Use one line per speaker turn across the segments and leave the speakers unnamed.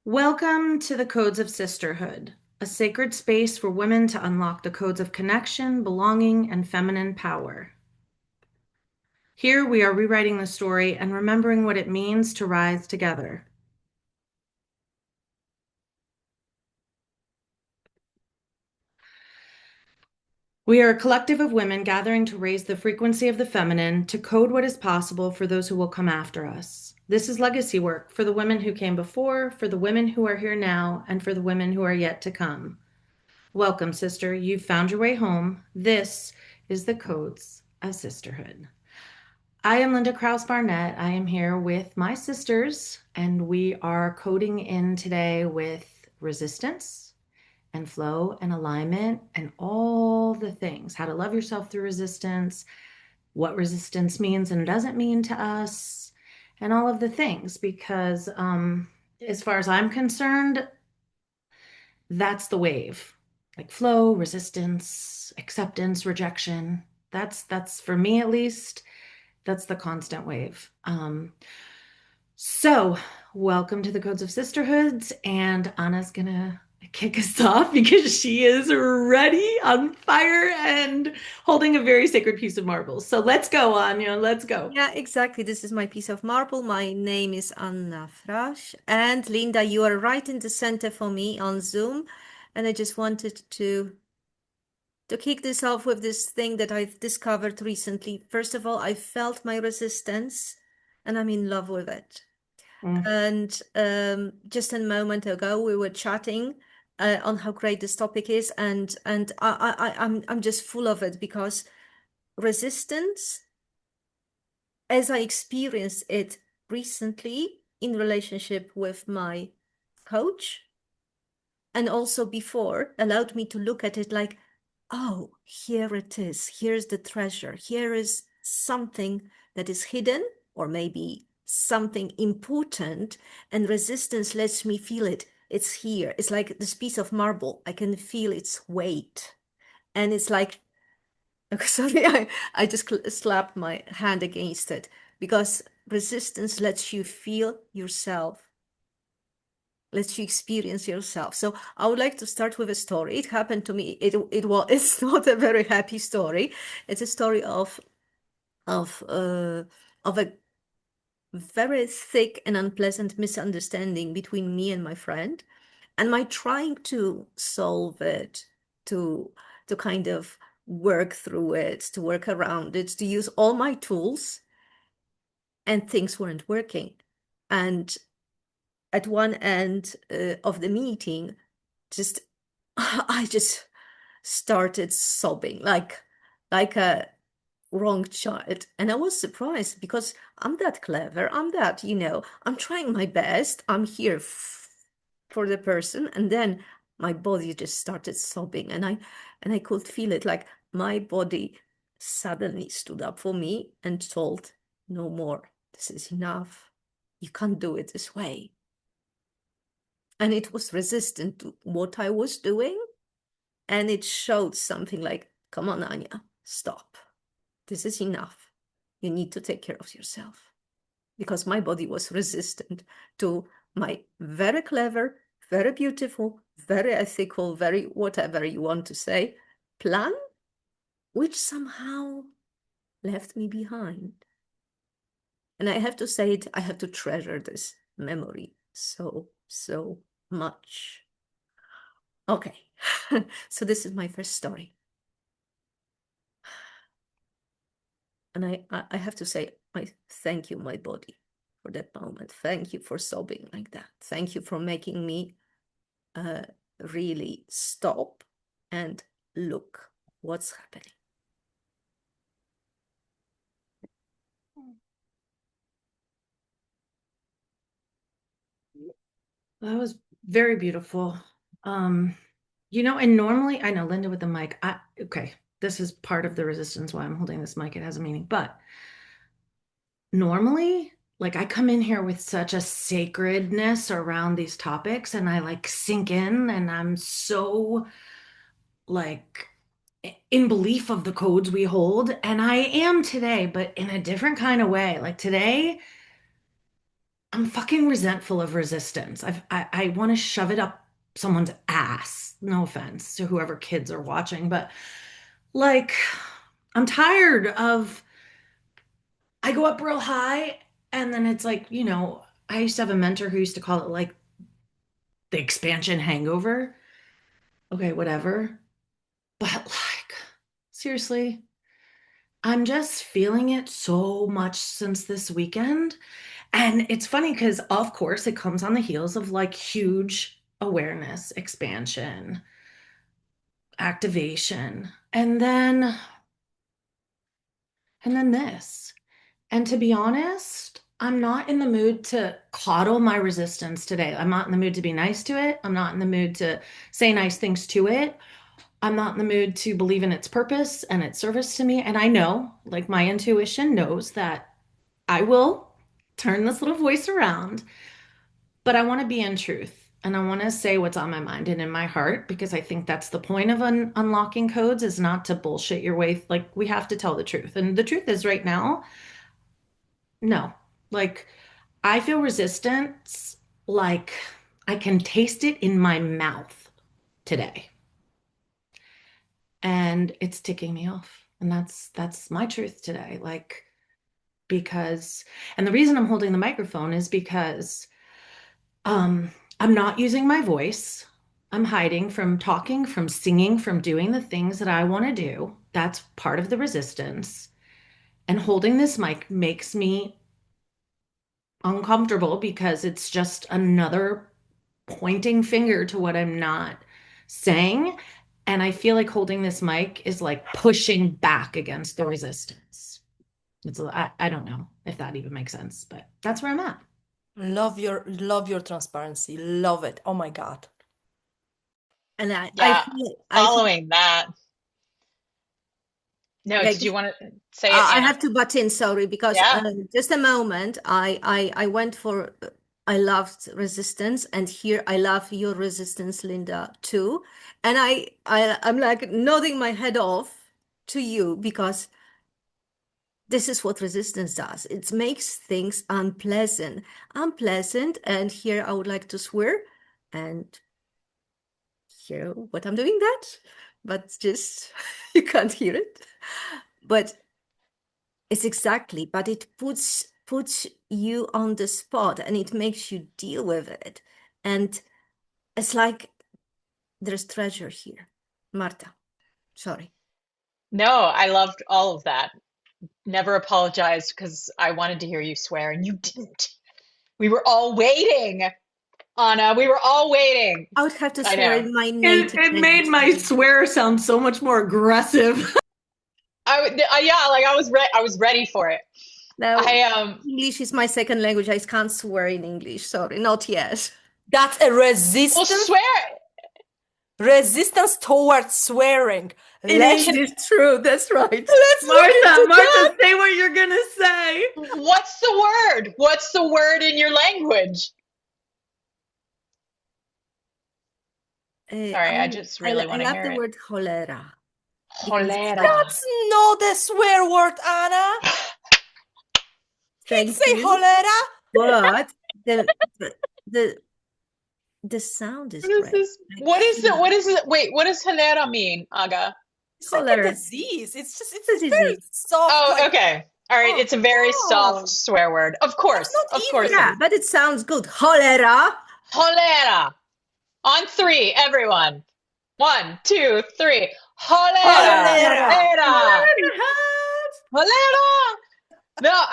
Welcome to the Codes of Sisterhood, a sacred space for women to unlock the codes of connection, belonging, and feminine power. Here we are rewriting the story and remembering what it means to rise together. We are a collective of women gathering to raise the frequency of the feminine, to code what is possible for those who will come after us. This is legacy work for the women who came before, for the women who are here now, and for the women who are yet to come. Welcome, sister. You've found your way home. This is the Codes of Sisterhood. I am Linda Krauss Barnett. I am here with my sisters, and we are coding in today with resistance and flow and alignment and all the things, how to love yourself through resistance, what resistance means and doesn't mean to us, and all of the things. Because as far as I'm concerned, that's the wave. Like flow, resistance, acceptance, rejection. That's for me at least, that's the constant wave. So welcome to the Codes of Sisterhoods, and Anna's gonna kick us off because she is ready, on fire, and holding a very sacred piece of marble. So let's go, Anya. Let's go.
Yeah, exactly. This is my piece of marble. My name is Anna Fraś. And Linda, you are right in the center for me on Zoom. And I just wanted to kick this off with this thing that I've discovered recently. First of all, I felt my resistance and I'm in love with it.
Mm.
And just a moment ago, we were chatting on how great this topic is, and I'm just full of it because resistance, as I experienced it recently in relationship with my coach, and also before, allowed me to look at it like, oh, here it is. Here's the treasure. Here is something that is hidden, or maybe something important, and resistance lets me feel it. It's here. It's like this piece of marble. I can feel its weight. And it's like, sorry, I just slapped my hand against it because resistance lets you feel yourself, lets you experience yourself. So I would like to start with a story. It happened to me. It's not a very happy story. It's a story of uh, of a very thick and unpleasant misunderstanding between me and my friend, and my trying to solve it, to to kind of work through it, to work around it, to use all my tools, and things weren't working. And at one end of the meeting, just I just started sobbing like a wrong child. And I was surprised because I'm that clever. I'm that, I'm trying my best. I'm here for the person. And then my body just started sobbing and I could feel it like my body suddenly stood up for me and told, no more. This is enough. You can't do it this way. And it was resistant to what I was doing. And it showed something like, come on, Anya, stop. This is enough. You need to take care of yourself. Because my body was resistant to my very clever, very beautiful, very ethical, very whatever you want to say, plan, which somehow left me behind. And I have to say it, I have to treasure this memory so, so much. Okay, so this is my first story. And I have to say, I thank you, my body, for that moment. Thank you for sobbing like that. Thank you for making me really stop and look what's happening.
That was very beautiful. Um, and normally I know Linda with the mic. Okay, this is part of the resistance why I'm holding this mic. It has a meaning, but normally, like I come in here with such a sacredness around these topics and I like sink in and I'm so like in belief of the codes we hold. And I am today, but in a different kind of way. Like today, I'm fucking resentful of resistance. I want to shove it up someone's ass. No offense to whoever kids are watching, but like, I'm tired of, I go up real high and then it's like, I used to have a mentor who used to call it like the expansion hangover. Okay, whatever. But like, seriously, I'm just feeling it so much since this weekend. And it's funny because, of course, it comes on the heels of like huge awareness, expansion, activation, and then this. And to be honest, I'm not in the mood to coddle my resistance today. I'm not in the mood to be nice to it. I'm not in the mood to say nice things to it. I'm not in the mood to believe in its purpose and its service to me. And I know, like my intuition knows that I will turn this little voice around, but I want to be in truth. And I want to say what's on my mind and in my heart because I think that's the point of unlocking codes is not to bullshit your way. Like we have to tell the truth. And the truth is right now, no. Like I feel resistance like I can taste it in my mouth today. And it's ticking me off. And that's my truth today. Like because and the reason I'm holding the microphone is because um I'm not using my voice. I'm hiding from talking, from singing, from doing the things that I want to do. That's part of the resistance. And holding this mic makes me uncomfortable because it's just another pointing finger to what I'm not saying. And I feel like holding this mic is like pushing back against the resistance. I don't know if that even makes sense, but that's where I'm at.
Love your transparency. Love it. Oh my God.
And I
Yeah,
feel
following that. No,
like
did you want to say it,
I
Anna?
have to butt in, sorry, because
Yeah.
just a moment. I went for I loved resistance, and here I love your resistance, Linda, too. And I'm like nodding my head off to you because this is what resistance does. It makes things unpleasant. And here I would like to swear, and hear what I'm doing that, but just you can't hear it. But it's exactly, but it puts you on the spot and it makes you deal with it. And it's like there's treasure here. Marta, sorry.
No, I loved all of that. Never apologized because I wanted to hear you swear and you didn't. We were all waiting, Anna. We were all waiting.
I would have to
I
swear
know.
in my
It,
native
it made
language.
my swear sound so much more aggressive.
Yeah, like I was ready for it.
No,
I
English is my second language. I can't swear in English. Sorry, not yet.
That's a
Well,
resistance,
swear.
resistance towards swearing.
In
Let's
English, true. That's right.
let's look
Martha,
into that.
Martha, say what you're gonna say.
What's the word? What's the word in your language? Sorry, I just really
I
want to
love
hear
the
it.
word cholera because it's like,
Cholera.
That's not a swear word, Anna. Can't
thank
say
you,
cholera.
but the the the sound is
What is
great.
this?
Like
What is it?
here,
What is it? Wait, what does cholera mean, Aga?
It's like a
cholera,
disease. It's
the
a very
disease.
soft,
Oh,
like,
okay. All right.
oh
It's a very soft
no,
swear word.
that's not
Of course
evil.
it
Yeah,
is.
but it sounds good. Cholera.
Cholera. On three, everyone. One, two, three. Cholera.
Cholera.
Cholera.
Hat.
Cholera. No,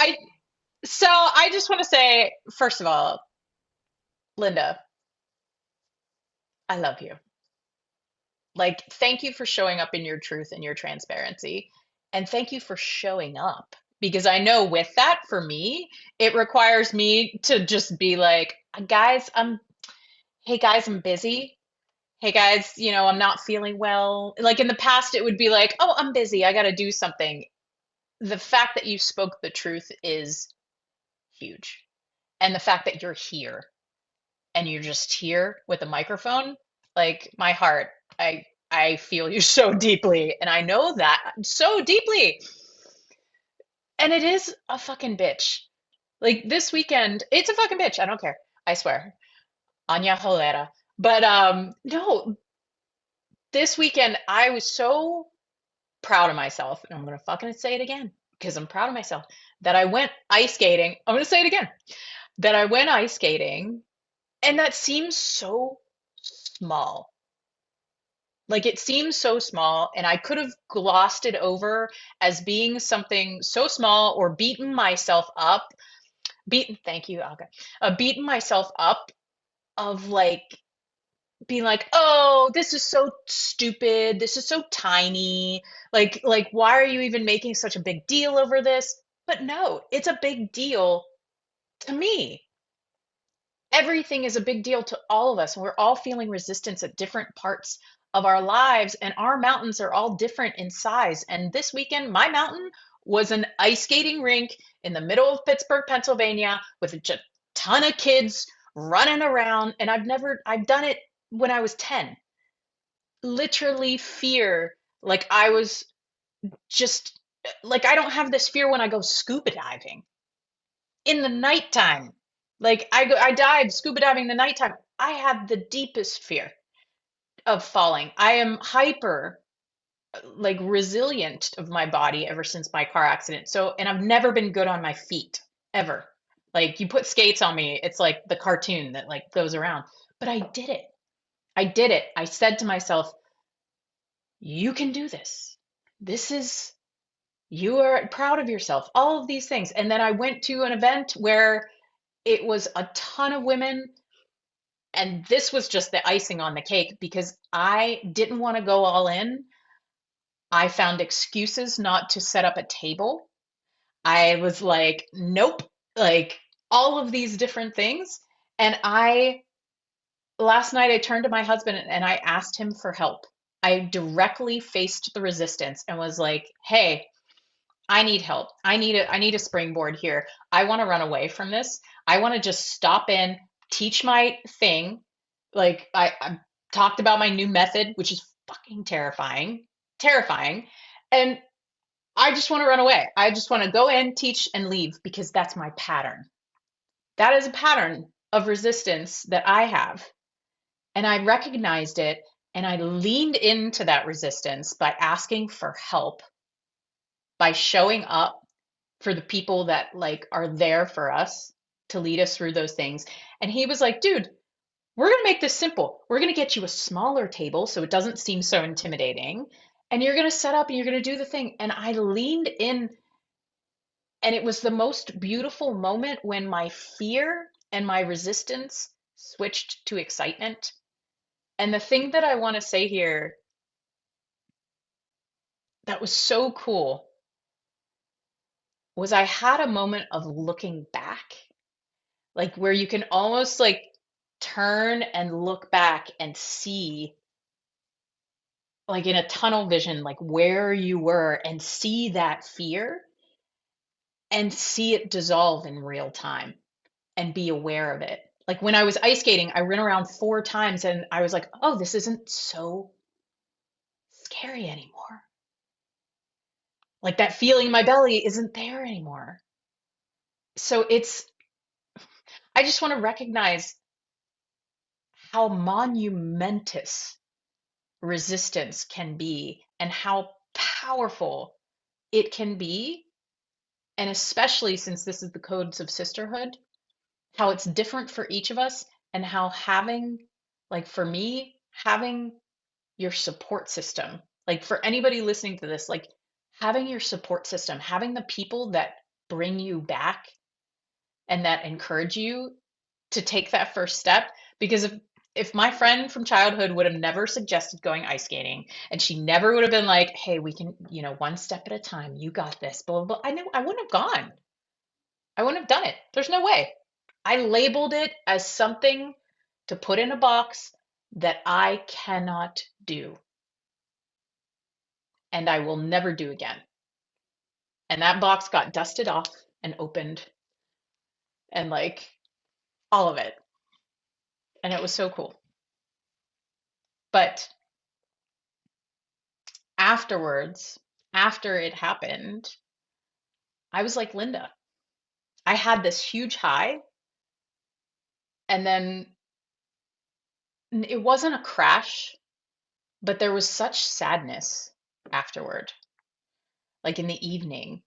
so I just want to say, first of all, Linda, I love you. Like, thank you for showing up in your truth and your transparency. And thank you for showing up. Because I know with that, for me, it requires me to just be like, guys, hey guys, I'm busy. Hey guys, I'm not feeling well. Like in the past, it would be like, oh, I'm busy. I got to do something. The fact that you spoke the truth is huge. And the fact that you're here and you're just here with a microphone, like my heart, I feel you so deeply, and I know that so deeply. And it is a fucking bitch Like this weekend, it's a fucking bitch. I don't care. I swear. Anya Holera. But no, this weekend I was so proud of myself, and I'm gonna fucking say it again because I'm proud of myself that I went ice skating. I'm gonna say it again. That I went ice skating, and that seems so small. Like it seems so small, and I could have glossed it over as being something so small or beaten myself up. Beaten, thank you, Aga. Beaten myself up of like being like, "Oh, this is so stupid. This is so tiny. Like why are you even making such a big deal over this?" But no, it's a big deal to me. Everything is a big deal to all of us. And we're all feeling resistance at different parts of our lives, and our mountains are all different in size. And this weekend, my mountain was an ice skating rink in the middle of Pittsburgh, Pennsylvania, with a ton of kids running around. And I've done it when I was 10. Literally fear. Like I was just, like, I don't have this fear when I go scuba diving in the nighttime. Like I dive scuba diving in the nighttime. I have the deepest fear of falling. I am hyper like resilient of my body ever since my car accident. So, and I've never been good on my feet ever. Like you put skates on me, it's like the cartoon that like goes around. But I did it. I did it. I said to myself, you can do this. This is, you are proud of yourself. All of these things. And then I went to an event where it was a ton of women. And this was just the icing on the cake because I didn't want to go all in. I found excuses not to set up a table. I was like, nope, like all of these different things. And last night, I turned to my husband and I asked him for help. I directly faced the resistance and was like, hey, I need help. I need a springboard here. I want to run away from this. I want to just stop in, teach my thing. Like I talked about my new method, which is fucking terrifying. Terrifying. And I just want to run away. I just want to go in, teach, and leave because that's my pattern. That is a pattern of resistance that I have. And I recognized it and I leaned into that resistance by asking for help, by showing up for the people that like are there for us to lead us through those things. And he was like, dude, we're going to make this simple. We're going to get you a smaller table so it doesn't seem so intimidating. And you're going to set up and you're going to do the thing. And I leaned in, and it was the most beautiful moment when my fear and my resistance switched to excitement. And the thing that I want to say here that was so cool was I had a moment of looking back, like where you can almost like turn and look back and see, like in a tunnel vision, like where you were and see that fear and see it dissolve in real time and be aware of it. Like when I was ice skating, I ran around 4 times and I was like, oh, this isn't so scary anymore. Like that feeling in my belly isn't there anymore. So I just want to recognize how monumentous resistance can be and how powerful it can be. And especially since this is the codes of sisterhood, how it's different for each of us, and how having, like for me, having your support system, like for anybody listening to this, like having your support system, having the people that bring you back and that encourage you to take that first step. Because if my friend from childhood would have never suggested going ice skating, and she never would have been like, hey, we can, one step at a time, you got this, blah, blah, blah, I know I wouldn't have gone. I wouldn't have done it. There's no way. I labeled it as something to put in a box that I cannot do and I will never do again. And that box got dusted off and opened and like all of it. And it was so cool. But afterwards, after it happened, I was like, Linda, I had this huge high, and then it wasn't a crash, but there was such sadness afterward, like in the evening.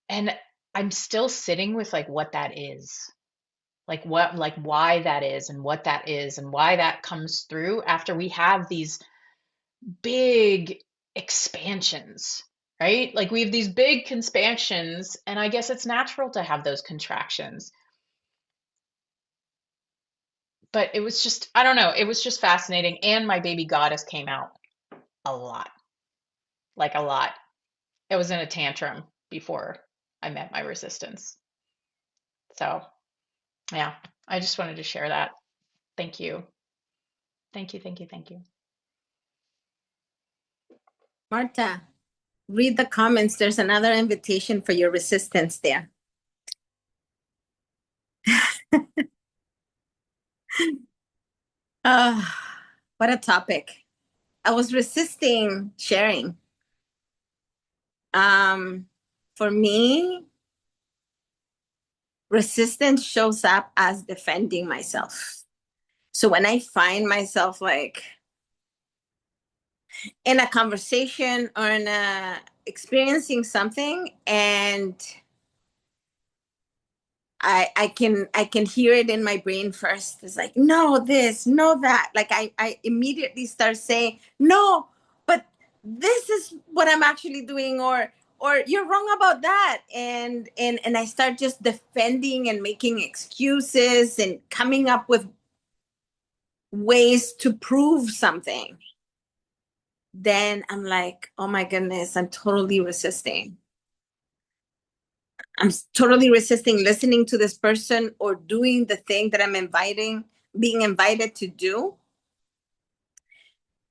And I'm still sitting with like what that is. Like what, like why that is and what that is and why that comes through after we have these big expansions, right? Like we have these big expansions, and I guess it's natural to have those contractions. But it was just, I don't know, it was just fascinating. And my baby goddess came out a lot, like a lot. It was in a tantrum before I met my resistance. So, yeah, I just wanted to share that. Thank you. Thank you, thank you, thank you.
Marta, read the comments. There's another invitation for your resistance there. What a topic. I was resisting sharing. For me, resistance shows up as defending myself. So when I find myself like in a conversation or in a experiencing something, and I can hear it in my brain first. It's like, no, this, no, that. Like I immediately start saying, no, but this is what I'm actually doing, or you're wrong about that. And I start just defending and making excuses and coming up with ways to prove something. Then I'm like, oh my goodness, I'm totally resisting. I'm totally resisting listening to this person or doing the thing that I'm being invited to do.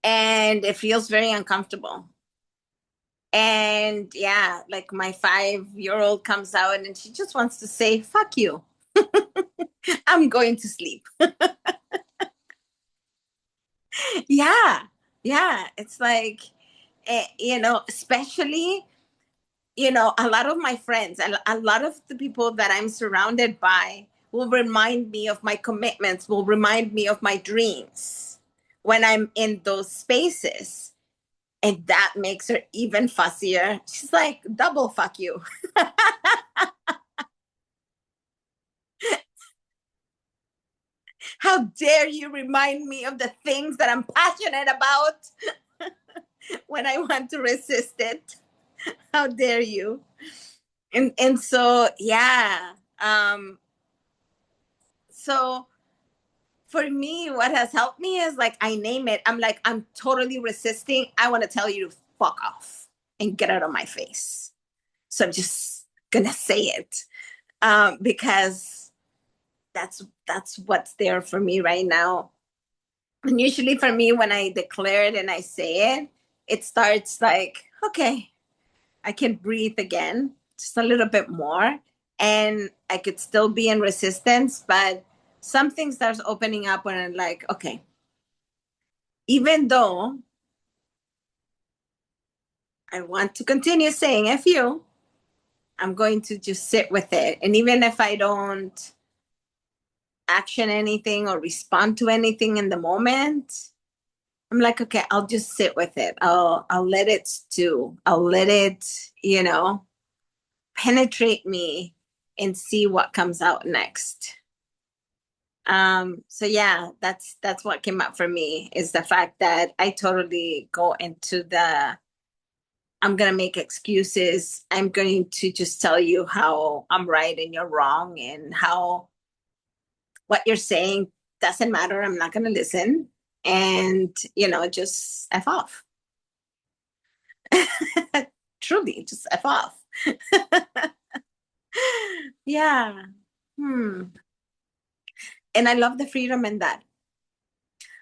And it feels very uncomfortable. And yeah, like my 5-year-old comes out and she just wants to say, fuck you. I'm going to sleep. Yeah. It's like, especially, a lot of my friends and a lot of the people that I'm surrounded by will remind me of my commitments, will remind me of my dreams when I'm in those spaces. And that makes her even fussier. She's like, double fuck you. How dare you remind me of the things that I'm passionate about when I want to resist it? How dare you? And so, yeah. So for me, what has helped me is like, I name it. I'm like, I'm totally resisting. I want to tell you to fuck off and get out of my face. So I'm just going to say it because that's what's there for me right now. And usually for me, when I declare it and I say it, it starts like, okay, I can breathe again, just a little bit more. And I could still be in resistance, but something starts opening up when I'm like, okay, even though I want to continue saying F you, I'm going to just sit with it. And even if I don't action anything or respond to anything in the moment, I'm like, okay, I'll just sit with it. I'll let it stew. I'll let it, penetrate me and see what comes out next. So yeah, that's what came up for me, is the fact that I totally go into I'm going to make excuses. I'm going to just tell you how I'm right and you're wrong, and how what you're saying doesn't matter. I'm not going to listen, and, just F off. Truly, just F off. Yeah. And I love the freedom in that.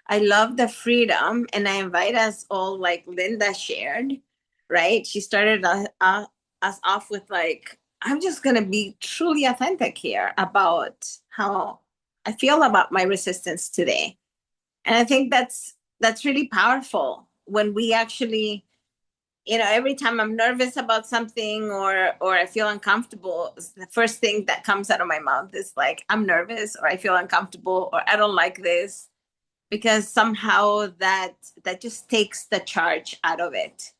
I love the freedom, and I invite us all, like Linda shared, right? She started us off with like, I'm just going to be truly authentic here about how I feel about my resistance today. And I think that's really powerful when we actually every time I'm nervous about something or I feel uncomfortable, the first thing that comes out of my mouth is like, I'm nervous, or I feel uncomfortable, or I don't like this, because somehow that just takes the charge out of it.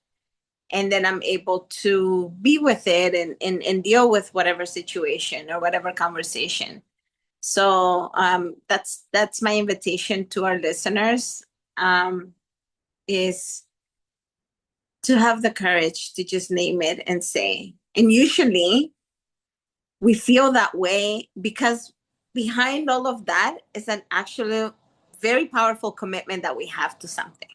And then I'm able to be with it and deal with whatever situation or whatever conversation. So that's my invitation to our listeners, is to have the courage to just name it and say. And usually we feel that way because behind all of that is an actually very powerful commitment that we have to something.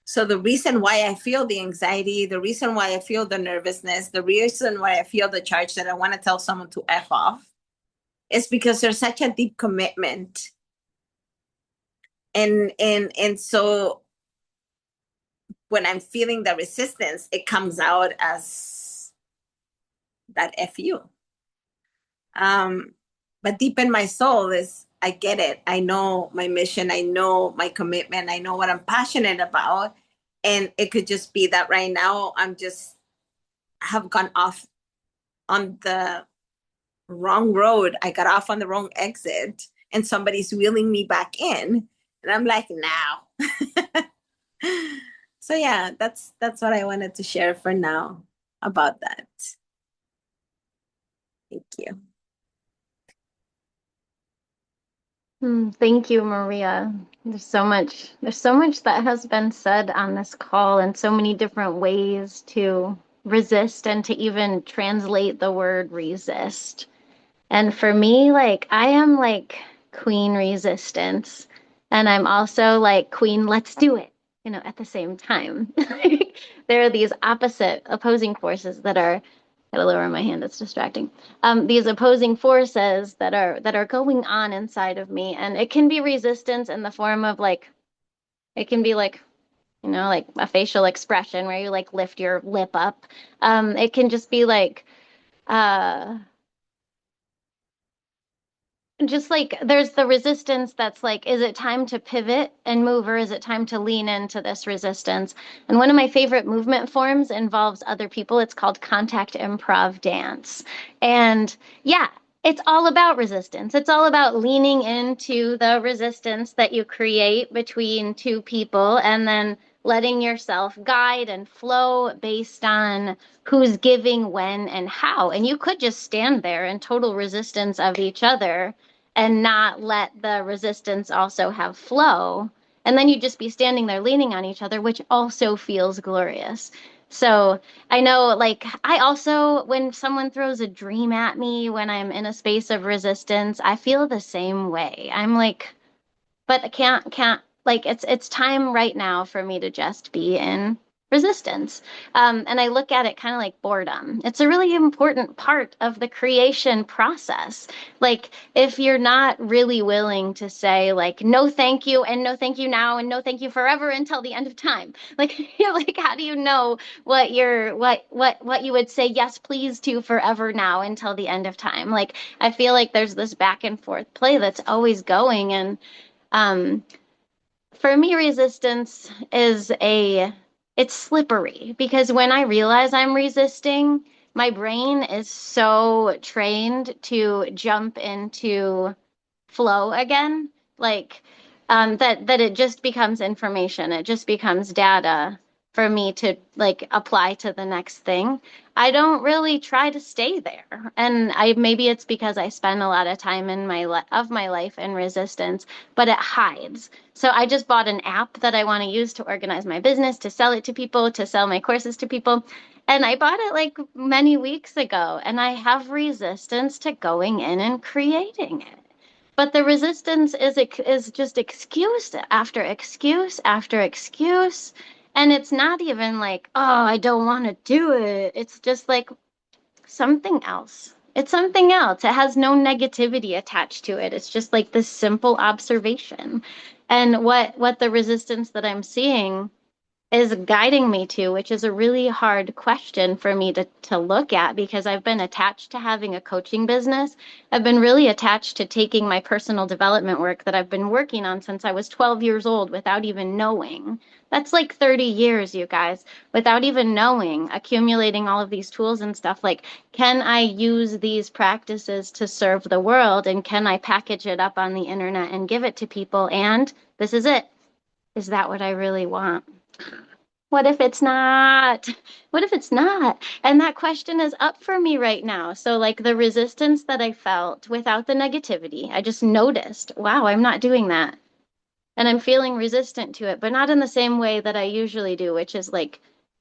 So the reason why I feel the anxiety, the reason why I feel the nervousness, the reason why I feel the charge that I want to tell someone to F off is because there's such a deep commitment. And so when I'm feeling the resistance, it comes out as that F you. But deep in my soul is, I get it. I know my mission. I know my commitment. I know what I'm passionate about. And it could just be that right now have gone off on the wrong road. I got off on the wrong exit and somebody's wheeling me back in. And I'm like, now. So yeah, that's what I wanted to share for now about that. Thank you.
Thank you, Maria. There's so much that has been said on this call, and so many different ways to resist and to even translate the word resist. And for me, like, I am like queen resistance, and I'm also like queen let's do it, at the same time. There are these opposite opposing forces that are, gotta lower my hand, it's distracting. These opposing forces that are going on inside of me, and it can be resistance in the form of like, it can be like, like a facial expression where you like lift your lip up. It can just be like, just like there's the resistance that's like, is it time to pivot and move, or is it time to lean into this resistance? And one of my favorite movement forms involves other people. It's called contact improv dance. And yeah, it's all about resistance. It's all about leaning into the resistance that you create between two people and then letting yourself guide and flow based on who's giving when and how. And you could just stand there in total resistance of each other and not let the resistance also have flow. And then you'd just be standing there leaning on each other, which also feels glorious. So I know, like, I also, when someone throws a dream at me, when I'm in a space of resistance, I feel the same way. I'm like, but I can't, like, it's time right now for me to just be in resistance. And I look at it kind of like boredom. It's a really important part of the creation process. Like, if you're not really willing to say like, no, thank you, and no, thank you now, and no, thank you forever until the end of time. Like, like, how do you know what you would say yes, please to forever now until the end of time? Like, I feel like there's this back and forth play that's always going. And for me, resistance is it's slippery because when I realize I'm resisting, my brain is so trained to jump into flow again, like that it just becomes information. It just becomes data for me to like apply to the next thing. I don't really try to stay there. And maybe it's because I spend a lot of time in my life in resistance, but it hides. So I just bought an app that I want to use to organize my business, to sell it to people, to sell my courses to people. And I bought it like many weeks ago, and I have resistance to going in and creating it. But the resistance is just excuse after excuse after excuse. And it's not even like, oh, I don't want to do it. It's just like something else. It's something else. It has no negativity attached to it. It's just like this simple observation. And what the resistance that I'm seeing is guiding me to, which is a really hard question for me to look at because I've been attached to having a coaching business. I've been really attached to taking my personal development work that I've been working on since I was 12 years old without even knowing. That's like 30 years, you guys, without even knowing, accumulating all of these tools and stuff. Like, can I use these practices to serve the world? And can I package it up on the internet and give it to people? And this is it. Is that what I really want? What if it's not? What if it's not? And that question is up for me right now. So, like the resistance that I felt without the negativity, I just noticed, wow, I'm not doing that. And I'm feeling resistant to it, but not in the same way that I usually do, which is like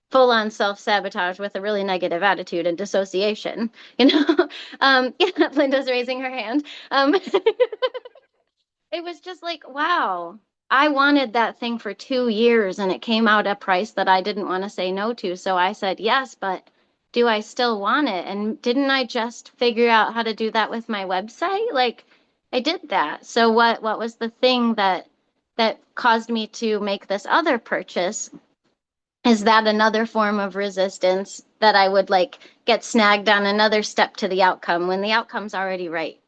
full on self-sabotage with a really negative attitude and dissociation, you know? Yeah, Linda's raising her hand. It was just like, wow, I wanted that thing for 2 years and it came out a price that I didn't want to say no to. So I said yes, but do I still want it? And didn't I just figure out how to do that with my website? Like I did that. So what was the thing that caused me to make this other purchase? Is that another form of resistance that I would like get snagged on another step to the outcome when the outcome's already right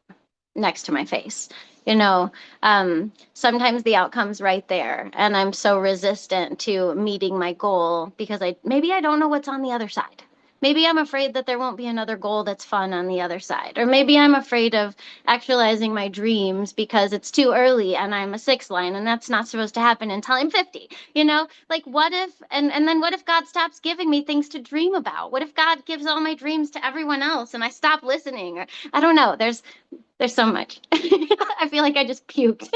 next to my face? You know, sometimes the outcome's right there, and I'm so resistant to meeting my goal because maybe I don't know what's on the other side. Maybe I'm afraid that there won't be another goal that's fun on the other side. Or maybe I'm afraid of actualizing my dreams because it's too early and I'm a six line and that's not supposed to happen until I'm 50. You know, like what if, and then what if God stops giving me things to dream about? What if God gives all my dreams to everyone else and I stop listening? Or I don't know. There's so much. I feel like I just puked.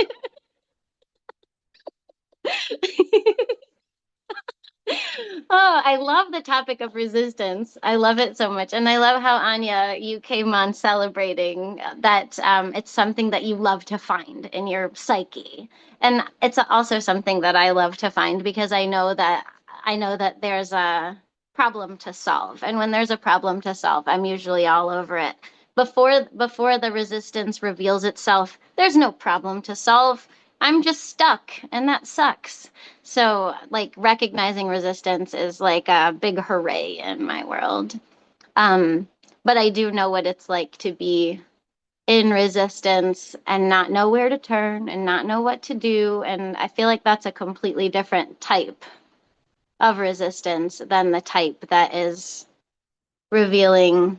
Oh, I love the topic of resistance. I love it so much. And I love how, Anya, you came on celebrating that it's something that you love to find in your psyche. And it's also something that I love to find because I know that there's a problem to solve. And when there's a problem to solve, I'm usually all over it. Before the resistance reveals itself, there's no problem to solve. I'm just stuck, and that sucks. So, like, recognizing resistance is like a big hooray in my world. Um, but I do know what it's like to be in resistance and not know where to turn and not know what to do. And I feel like that's a completely different type of resistance than the type that is revealing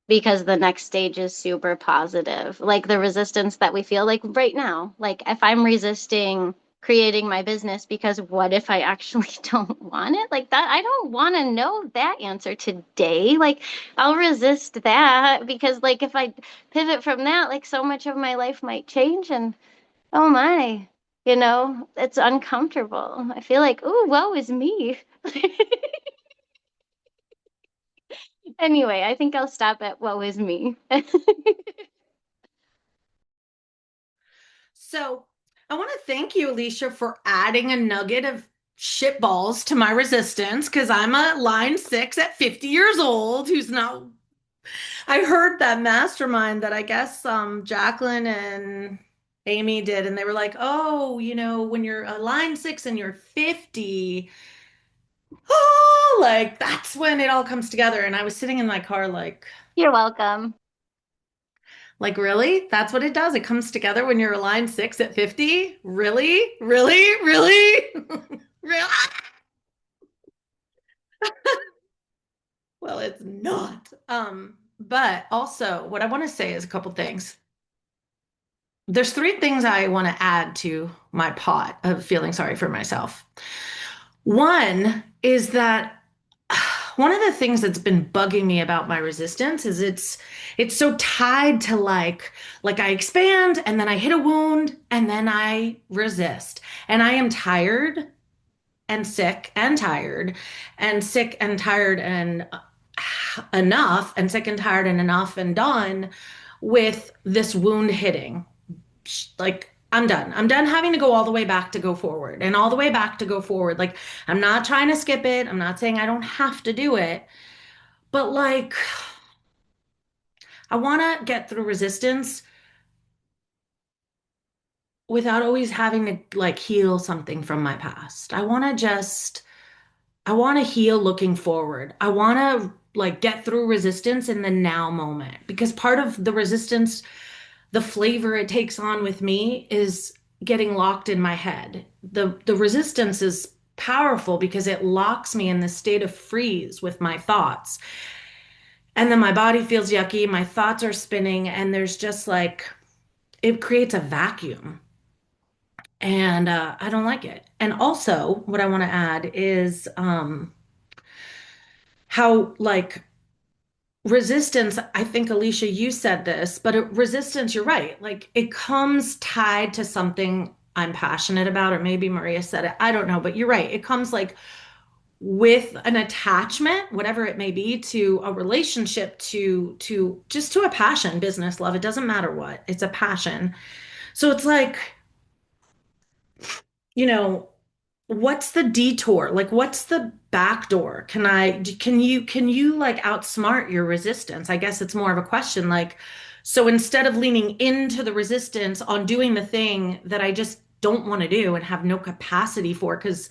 because the next stage is super positive. Like the resistance that we feel like right now. Like if I'm resisting creating my business because what if I actually don't want it? Like that, I don't want to know that answer today. Like I'll resist that because like if I pivot from that, like so much of my life might change and oh my, it's uncomfortable. I feel like, oh, woe is me. Anyway, I think I'll stop at woe is me.
So I want to thank you, Alicia, for adding a nugget of shitballs to my resistance because I'm a line six at 50 years old who's not. I heard that mastermind that I guess Jacqueline and Amy did, and they were like, oh, when you're a line six and you're 50, oh, like that's when it all comes together. And I was sitting in my car
You're welcome.
really? That's what it does. It comes together when you're a line six at 50? Really? Really? Really? Really? Well, it's not. But also what I want to say is a couple things. There's three things I want to add to my pot of feeling sorry for myself. One is that one of the things that's been bugging me about my resistance is it's so tied to like I expand and then I hit a wound and then I resist. And I am tired and sick and tired and sick and tired and enough and sick and tired and enough and done with this wound hitting. Like I'm done. I'm done having to go all the way back to go forward and all the way back to go forward. Like I'm not trying to skip it. I'm not saying I don't have to do it, but like I want to get through resistance without always having to like heal something from my past. I want to heal looking forward. I want to like get through resistance in the now moment because part of the resistance, the flavor it takes on with me is getting locked in my head. The resistance is powerful because it locks me in this state of freeze with my thoughts. And then my body feels yucky, my thoughts are spinning, and there's just like it creates a vacuum. And I don't like it. And also, what I want to add is how like resistance, I think Alicia, you said this, but resistance, you're right. Like it comes tied to something I'm passionate about, or maybe Maria said it. I don't know, but you're right. It comes like with an attachment, whatever it may be, to a relationship, to just to a passion, business, love. It doesn't matter what. It's a passion. So it's like, you know, what's the detour? Like what's the back door? Can you like outsmart your resistance? I guess it's more of a question like so instead of leaning into the resistance on doing the thing that I just don't want to do and have no capacity for because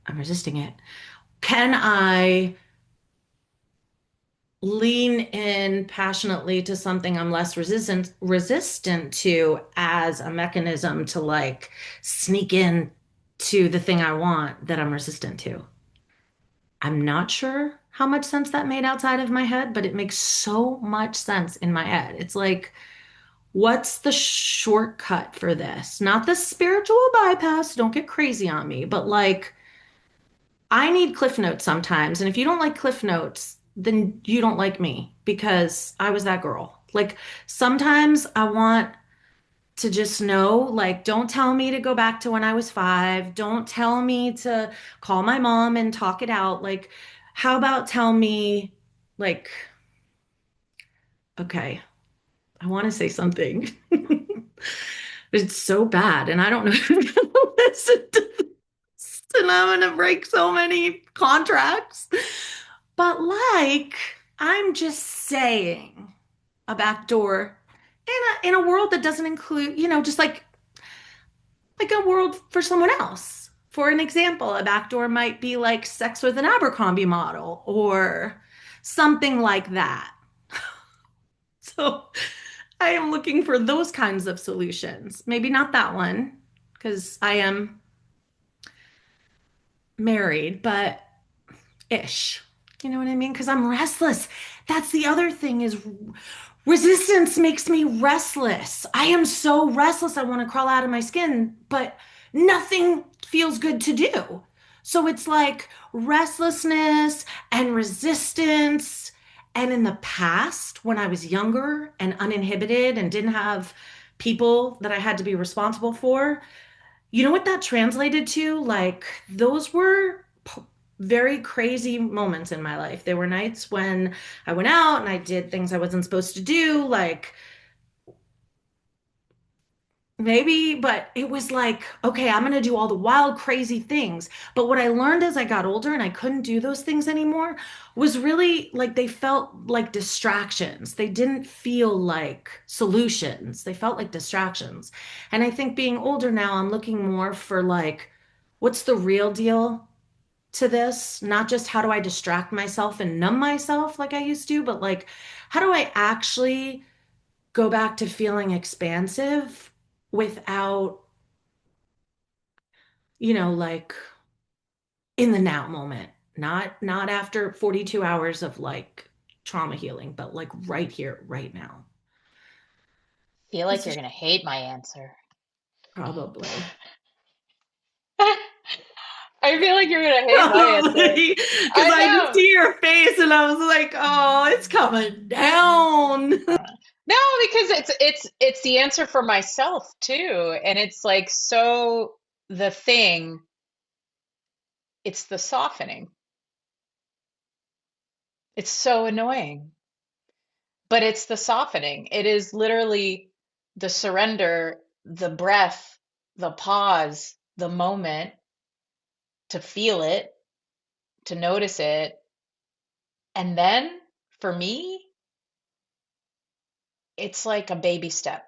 I'm resisting it, can I lean in passionately to something I'm less resistant to as a mechanism to like sneak in to the thing I want that I'm resistant to? I'm not sure how much sense that made outside of my head, but it makes so much sense in my head. It's like, what's the shortcut for this? Not the spiritual bypass, don't get crazy on me, but like, I need Cliff Notes sometimes. And if you don't like Cliff Notes, then you don't like me because I was that girl. Like, sometimes I want to just know, like, don't tell me to go back to when I was 5. Don't tell me to call my mom and talk it out. Like, how about tell me, like, okay, I want to say something, but it's so bad. And I don't know if I'm going to listen to this. And I'm going to break so many contracts. But, like, I'm just saying a backdoor in a world that doesn't include, just like a world for someone else. For an example, a backdoor might be like sex with an Abercrombie model or something like that. So I am looking for those kinds of solutions. Maybe not that one, because I am married, but ish. You know what I mean? Because I'm restless. That's the other thing is resistance makes me restless. I am so restless. I want to crawl out of my skin, but nothing feels good to do. So it's like restlessness and resistance. And in the past, when I was younger and uninhibited and didn't have people that I had to be responsible for, you know what that translated to? Like, those were very crazy moments in my life. There were nights when I went out and I did things I wasn't supposed to do, like maybe, but it was like, okay, I'm going to do all the wild, crazy things. But what I learned as I got older and I couldn't do those things anymore was really like they felt like distractions. They didn't feel like solutions, they felt like distractions. And I think being older now, I'm looking more for like, what's the real deal to this? Not just how do I distract myself and numb myself like I used to, but like, how do I actually go back to feeling expansive without, like in the now moment, not after 42 hours of like trauma healing, but like right here, right now.
Feel like
This
you're
is
gonna hate my answer.
probably,
I feel like you're gonna hate my answer.
probably, because
I
I just
know.
see your face and I was like, oh, it's coming down.
No, because it's the answer for myself too. And it's like so the thing, it's the softening. It's so annoying. But it's the softening. It is literally the surrender, the breath, the pause, the moment to feel it, to notice it. And then for me, it's like a baby step.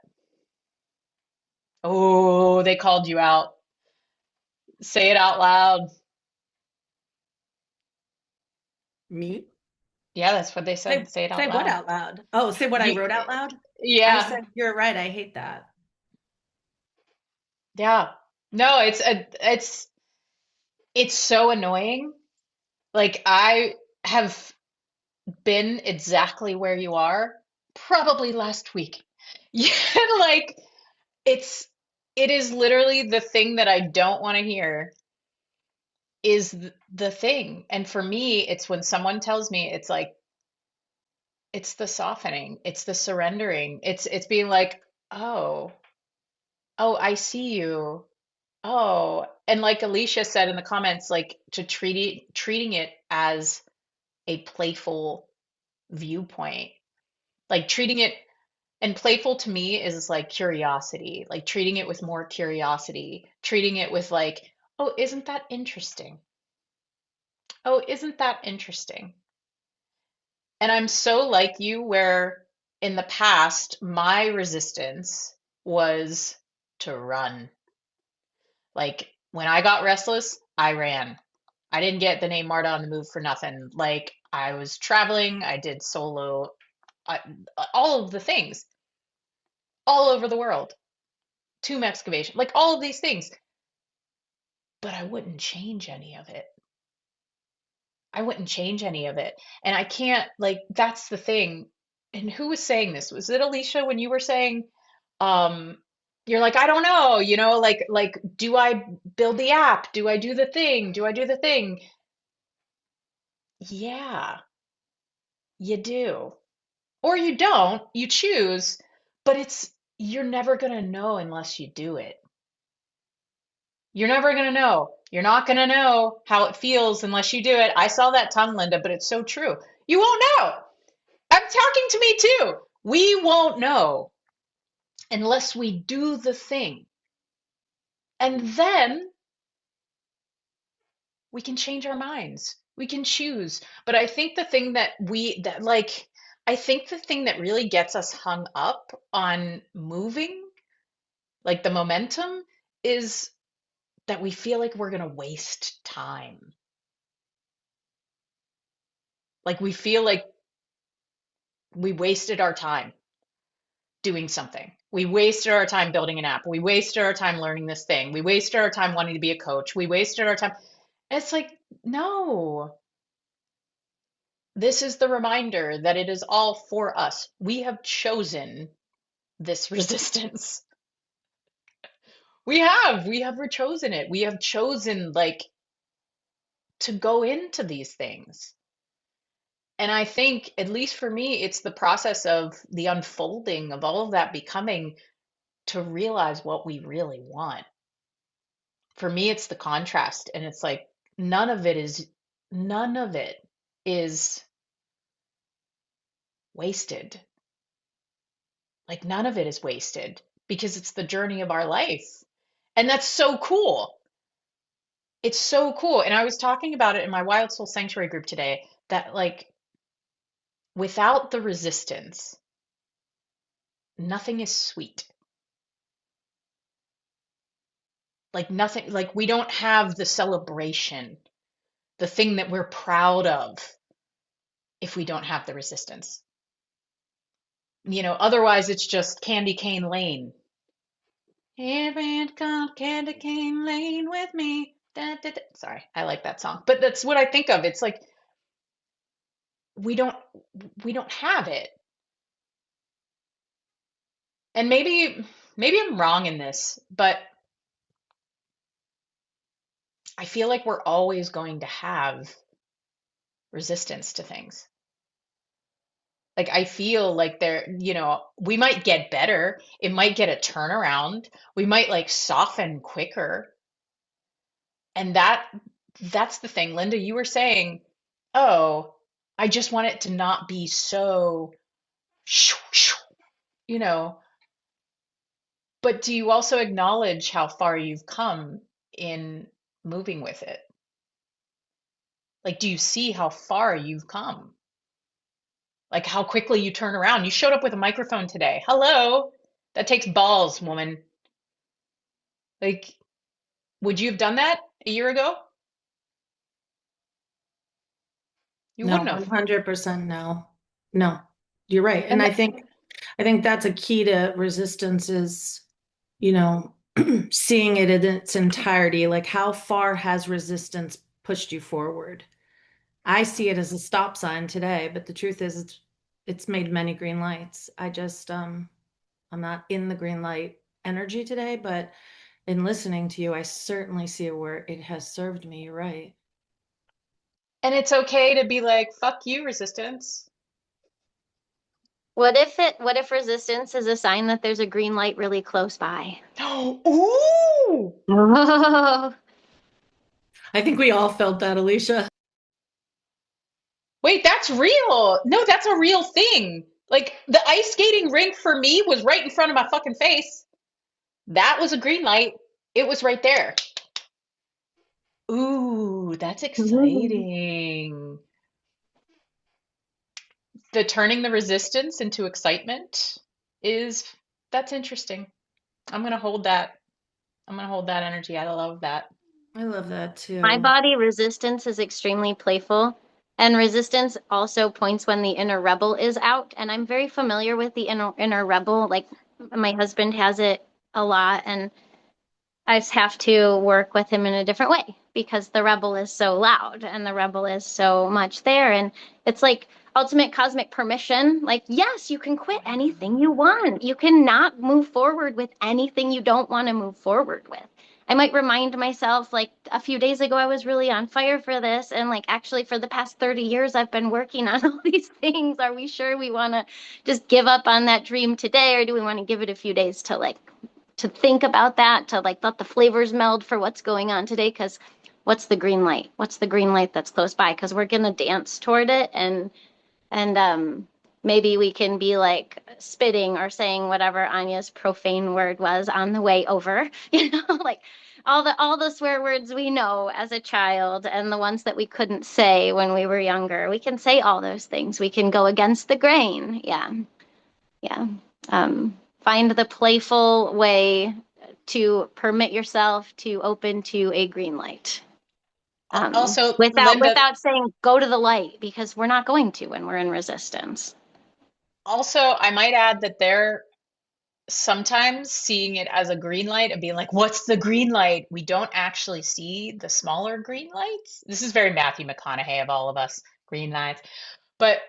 Oh, they called you out. Say it out loud.
Me?
Yeah, that's what they said. Say it out
Say what
loud.
out loud? Oh, say what I
You,
wrote out loud? I
yeah,
said, you're right. I hate that.
yeah. No, it's so annoying. Like I have been exactly where you are probably last week. Yeah, like it's it is literally the thing that I don't want to hear is the thing. And for me, it's when someone tells me it's like it's the softening, it's the surrendering. It's being like, "Oh, oh, I see you. Oh." And like Alicia said in the comments, like to treating it as a playful viewpoint. Like treating it and playful to me is like curiosity, like treating it with more curiosity, treating it with like, oh, isn't that interesting? Oh, isn't that interesting? And I'm so like you, where in the past, my resistance was to run. Like when I got restless, I ran. I didn't get the name Marta on the Move for nothing. Like I was traveling, I did solo, I, all of the things, all over the world, tomb excavation, like all of these things. But I wouldn't change any of it. I wouldn't change any of it. And I can't, like, that's the thing. And who was saying this? Was it Alicia when you were saying, um, you're like, I don't know, like, do I build the app? Do I do the thing? Do I do the thing? Yeah, you do. Or you don't, you choose, but you're never gonna know unless you do it. You're never going to know. You're not going to know how it feels unless you do it. I saw that tongue, Linda, but it's so true. You won't know. I'm talking to me too. We won't know unless we do the thing. And then we can change our minds. We can choose. But I think the thing I think the thing that really gets us hung up on moving, like the momentum, is that we feel like we're going to waste time. Like we feel like we wasted our time doing something. We wasted our time building an app. We wasted our time learning this thing. We wasted our time wanting to be a coach. We wasted our time. It's like, no, this is the reminder that it is all for us. We have chosen this resistance. We have chosen it. We have chosen like to go into these things. And I think, at least for me, it's the process of the unfolding of all of that becoming to realize what we really want. For me, it's the contrast, and it's like none of it is wasted. Like none of it is wasted because it's the journey of our life. And that's so cool. It's so cool. And I was talking about it in my Wild Soul Sanctuary group today that like without the resistance, nothing is sweet. Like nothing, like we don't have the celebration, the thing that we're proud of if we don't have the resistance. Otherwise it's just candy cane lane. Everyone come candy cane lane with me. Da, da, da. Sorry, I like that song. But that's what I think of. It's like we don't we don't have it. And maybe I'm wrong in this, but I feel like we're always going to have resistance to things. Like I feel like we might get better. It might get a turnaround. We might like soften quicker. And that's the thing. Linda, you were saying, "Oh, I just want it to not be so shoo, shoo," you know. But do you also acknowledge how far you've come in moving with it? Like, do you see how far you've come? Like how quickly you turn around. You showed up with a microphone today. Hello. That takes balls, woman. Like, would you have done that a year ago? You
No,
wouldn't have.
100% no. No, you're right. And
And
I think that's a key to resistance is, you know, seeing it in its entirety. Like how far has resistance pushed you forward? I see it as a stop sign today, but the truth is it's made many green lights. I'm not in the green light energy today, but in listening to you, I certainly see where it has served me. You're right.
it's okay to be like, fuck you, resistance.
What if resistance is a sign that there's a green light really close by?
Ooh.
Oh,
I think we all felt that, Alicia.
Wait, that's real. No, that's a real thing. Like the ice skating rink for me was right in front of my fucking face. That was a green light. It was right there. Ooh, that's exciting. The turning the resistance into excitement is that's interesting. I'm gonna hold that. I'm gonna hold that energy. I love that.
I love that
my
too.
body resistance is extremely playful, and resistance also points when the inner rebel is out. And I'm very familiar with the inner rebel. Like my husband has it a lot, and I just have to work with him in a different way because the rebel is so loud and the rebel is so much there. And it's like ultimate cosmic permission. Like, yes, you can quit anything you want. You cannot move forward with anything you don't want to move forward with. I might remind myself, like a few days ago, I was really on fire for this. And like, actually, for the past 30 years, I've been working on all these things. Are we sure we want to just give up on that dream today? Or do we want to give it a few days to like to think about that, to like let the flavors meld for what's going on today. Because what's the green light? What's the green light that's close by? Because we're gonna dance toward it, and maybe we can be like spitting or saying whatever Anya's profane word was on the way over. Like all the swear words we know as a child and the ones that we couldn't say when we were younger. We can say all those things. We can go against the grain. Yeah. Yeah. Find the playful way to permit yourself to open to a green light.
Also, Linda,
Without saying go to the light, because we're not going to when we're in resistance.
also, I might add that they're sometimes seeing it as a green light and being like, what's the green light? We don't actually see the smaller green lights. This is very Matthew McConaughey of all of us, green lights. But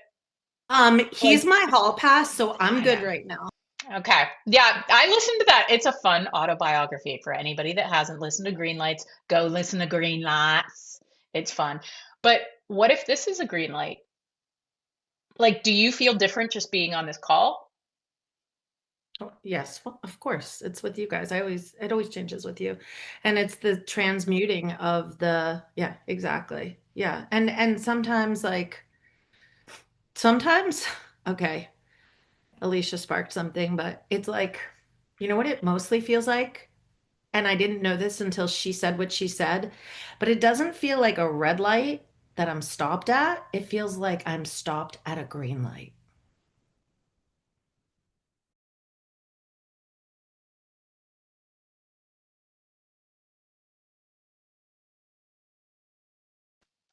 He's
like,
my hall pass, so I'm
I
good
know.
right now.
Okay. Yeah, I listened to that. It's a fun autobiography for anybody that hasn't listened to Green Lights. Go listen to Green Lights. It's fun. But what if this is a green light? Like, do you feel different just being on this call?
Oh, yes, well, of course. It's with you guys. It always changes with you. And it's the transmuting of yeah, exactly. Yeah. And sometimes, okay, Alicia sparked something, but it's like, you know what it mostly feels like? And I didn't know this until she said what she said, but it doesn't feel like a red light that I'm stopped at. It feels like I'm stopped at a green light.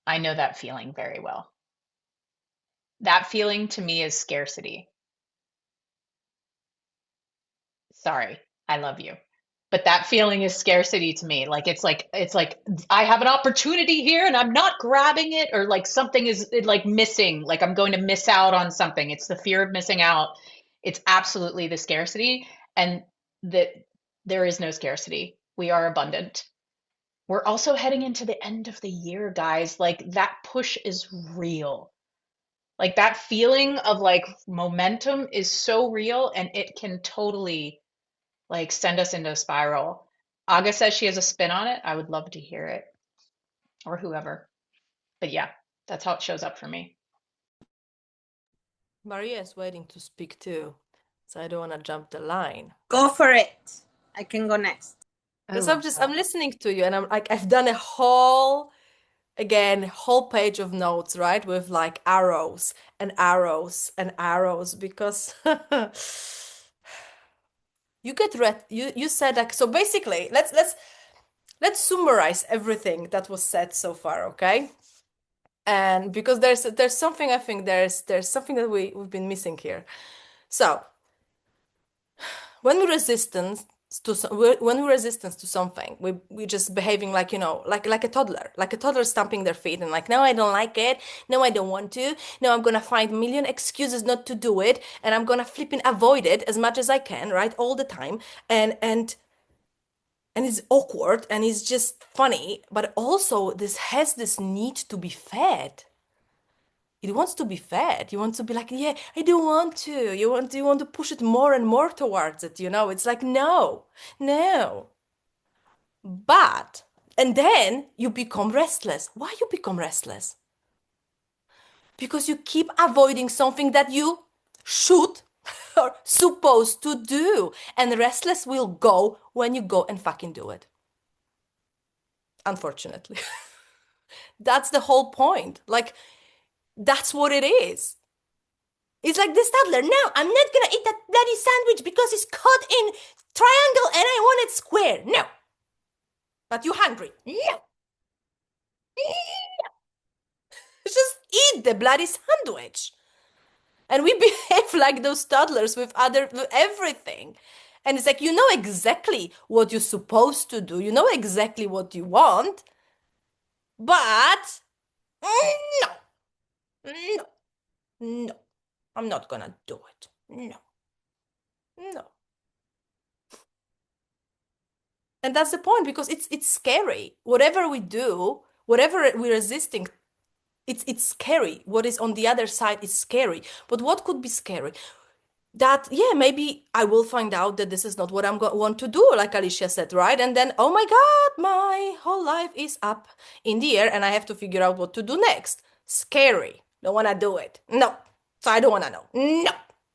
I know that feeling very well. That feeling to me is scarcity. Sorry, I love you. But that feeling is scarcity to me. Like it's like I have an opportunity here and I'm not grabbing it, or like something is like missing, like I'm going to miss out on something. It's the fear of missing out. It's absolutely the scarcity, and that there is no scarcity. We are abundant. We're also heading into the end of the year, guys. Like that push is real. Like that feeling of like momentum is so real, and it can totally like send us into a spiral. Aga says she has a spin on it. I would love to hear it, or whoever. But yeah, that's how it shows up for me.
Maria is waiting to speak too, so I don't want to jump the line.
Go for it. I can go next.
Because I'm listening to you and I'm like, I've done a whole page of notes, right? With like arrows and arrows and arrows because you said like, so basically, let's summarize everything that was said so far, okay? And because there's something, I think there's something that we've been missing here. So when we resistance when we resistance to something, we just behaving like, you know, like a toddler stamping their feet and like, no, I don't like it, no, I don't want to, no, I'm gonna find a million excuses not to do it, and I'm gonna flipping avoid it as much as I can, right, all the time, and it's awkward and it's just funny, but also this has this need to be fed. It wants to be fed. You want to be like, yeah, I do want to. You want to push it more and more towards it, you know? It's like, no, no. But, and then you become restless. Why you become restless? Because you keep avoiding something that you should or supposed to do. And restless will go when you go and fucking do it. Unfortunately. That's the whole point. Like, that's what it is. It's like this toddler. No, I'm not gonna eat that bloody sandwich because it's cut in triangle and I want it square. No. But you're hungry. No. Just eat the bloody sandwich. And we behave like those toddlers with everything. And it's like, you know exactly what you're supposed to do. You know exactly what you want. But no. No. No. I'm not gonna do it. No. No. And that's the point, because it's scary. Whatever we do, whatever we're resisting, it's scary. What is on the other side is scary. But what could be scary? That, yeah, maybe I will find out that this is not what I'm want to do, like Alicia said, right? And then, oh my God, my whole life is up in the air and I have to figure out what to do next. Scary. Don't wanna do it. No. So I don't wanna know. No.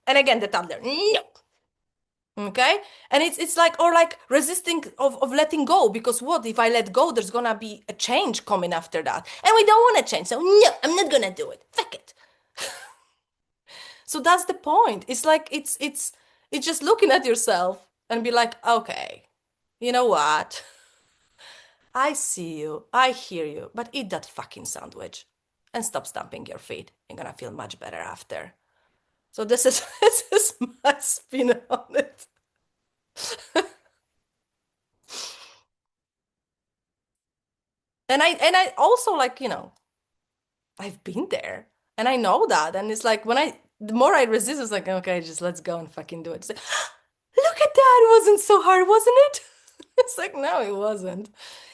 And again, the toddler. No. Okay? And it's like, or like resisting of letting go, because what if I let go, there's gonna be a change coming after that. And we don't want to change. So no, I'm not gonna do it. Fuck it. So that's the point. It's like it's just looking at yourself and be like, okay, you know what? I see you, I hear you, but eat that fucking sandwich and stop stamping your feet. You're gonna feel much better after. So this is my spin on it. And I also, like, you know, I've been there and I know that. And it's like the more I resist, it's like, okay, just let's go and fucking do it. It's like, look at that, it wasn't so hard, wasn't it? It's like, no, it wasn't.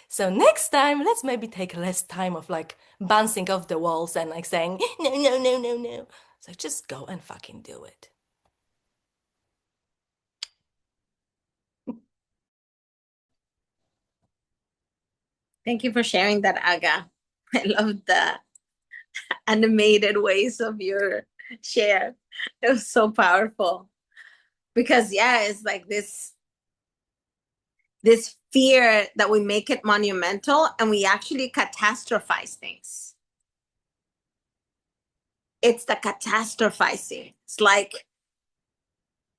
So next time, let's maybe take less time of like bouncing off the walls and like saying, no, no, no, no, no. So just go and fucking do it.
Thank you for sharing that, Aga. I love the animated ways of your share. It was so powerful. Because yeah, it's like this fear that we make it monumental and we actually catastrophize things. It's the catastrophizing. It's like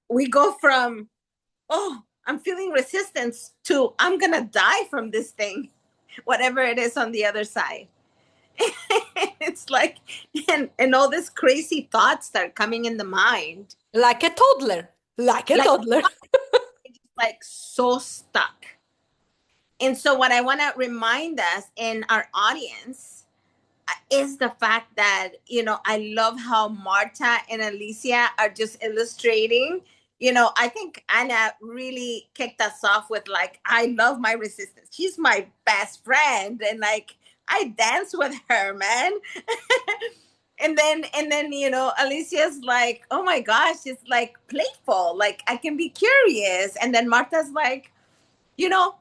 we go from, oh, I'm feeling resistance to I'm gonna die from this thing, whatever it is on the other side. It's like, and all these crazy thoughts that are coming in the mind.
Like a toddler. Like a toddler.
Like so stuck. And so what I want to remind us in our audience is the fact that, you know, I love how Marta and Alicia are just illustrating. You know, I think Anna really kicked us off with like, I love my resistance. She's my best friend. And like, I dance with her, man. And then, you know, Alicia's like, oh my gosh, it's like playful. Like I can be curious. And then Marta's like, you know,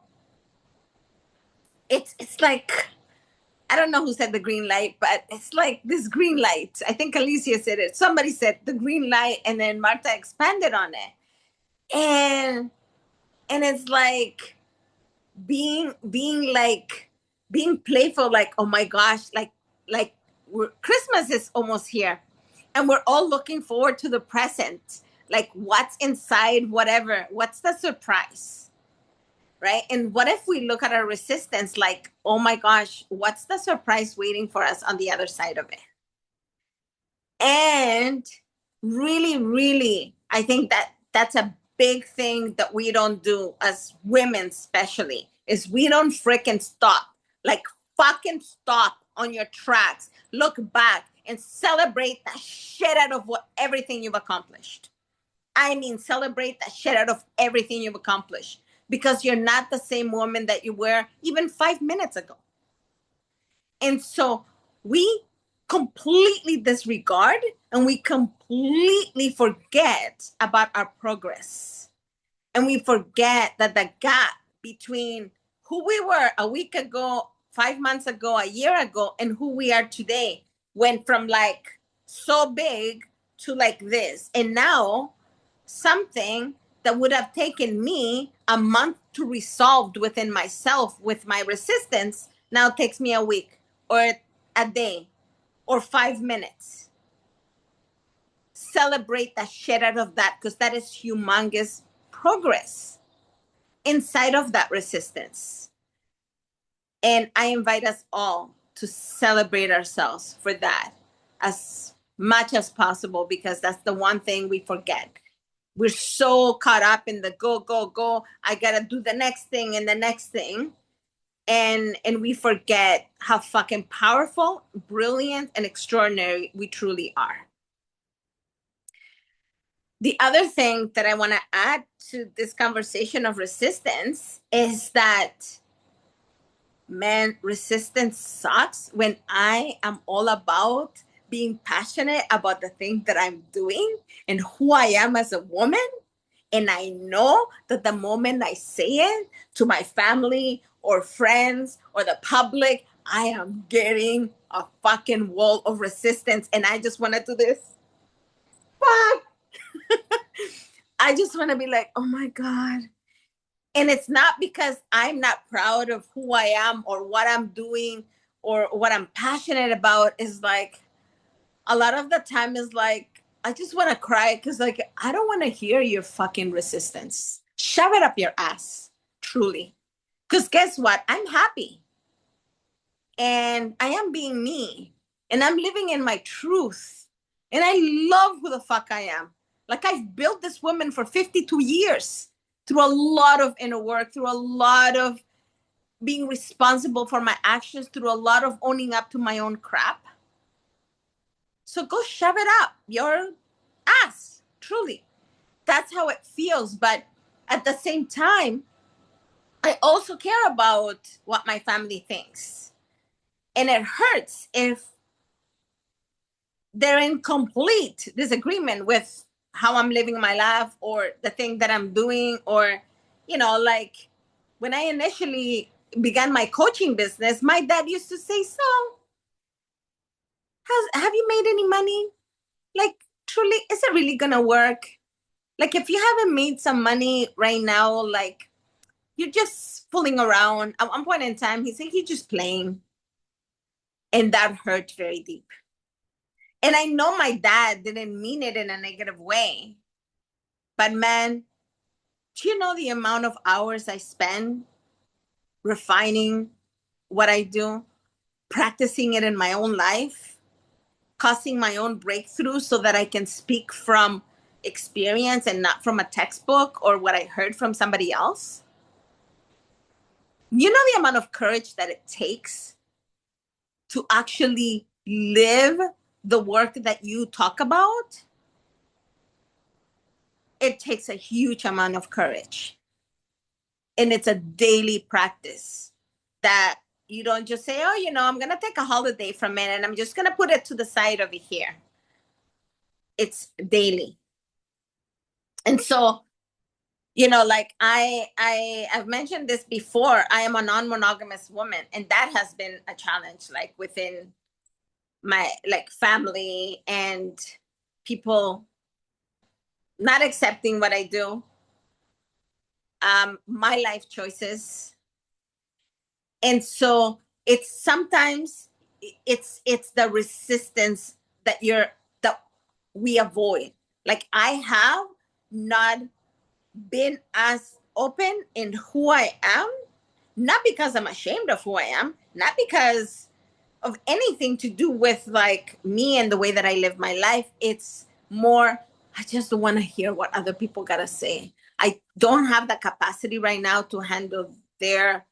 it's like, I don't know who said the green light, but it's like this green light. I think Alicia said it. Somebody said the green light, and then Marta expanded on it. And it's like being playful, like, oh my gosh, like Christmas is almost here. And we're all looking forward to the present. Like what's inside, whatever, what's the surprise, right? And what if we look at our resistance like, oh my gosh, what's the surprise waiting for us on the other side of it? And really, really, I think that that's a big thing that we don't do as women, especially, is we don't freaking stop. Like, fucking stop on your tracks, look back, and celebrate the shit out of everything you've accomplished. I mean, celebrate the shit out of everything you've accomplished, because you're not the same woman that you were even 5 minutes ago. And so we completely disregard and we completely forget about our progress. And we forget that the gap between who we were a week ago, 5 months ago, a year ago, and who we are today went from like so big to like this. And now something that would have taken me a month to resolve within myself with my resistance now takes me a week or a day or 5 minutes. Celebrate the shit out of that, because that is humongous progress inside of that resistance. And I invite us all to celebrate ourselves for that as much as possible, because that's the one thing we forget. We're so caught up in the go, go, go. I got to do the next thing and the next thing. And we forget how fucking powerful, brilliant, and extraordinary we truly are. The other thing that I want to add to this conversation of resistance is that, man, resistance sucks when I am all about being passionate about the thing that I'm doing and who I am as a woman. And I know that the moment I say it to my family or friends or the public, I am getting a fucking wall of resistance. And I just want to do this. Fuck. I just want to be like, oh my God. And it's not because I'm not proud of who I am or what I'm doing or what I'm passionate about. Is like, a lot of the time is like, I just want to cry because like, I don't want to hear your fucking resistance. Shove it up your ass, truly. Because guess what? I'm happy. And I am being me. And I'm living in my truth. And I love who the fuck I am. Like, I've built this woman for 52 years through a lot of inner work, through a lot of being responsible for my actions, through a lot of owning up to my own crap. So go shove it up your ass, truly. That's how it feels. But at the same time, I also care about what my family thinks. And it hurts if they're in complete disagreement with how I'm living my life or the thing that I'm doing. Or, you know, like when I initially began my coaching business, my dad used to say, so have you made any money? Like, truly, is it really gonna work? Like, if you haven't made some money right now, like, you're just fooling around. At one point in time, he said, you're just playing. And that hurt very deep. And I know my dad didn't mean it in a negative way. But man, do you know the amount of hours I spend refining what I do, practicing it in my own life, causing my own breakthrough so that I can speak from experience and not from a textbook or what I heard from somebody else? You know the amount of courage that it takes to actually live the work that you talk about? It takes a huge amount of courage. And it's a daily practice that you don't just say, oh, you know, I'm going to take a holiday from it and I'm just going to put it to the side over here. It's daily. And so, you know, like I've mentioned this before, I am a non-monogamous woman, and that has been a challenge, like within my like family and people not accepting what I do, my life choices. And so it's sometimes it's the resistance that we avoid. Like, I have not been as open in who I am, not because I'm ashamed of who I am, not because of anything to do with like me and the way that I live my life. It's more, I just don't want to hear what other people gotta say. I don't have the capacity right now to handle their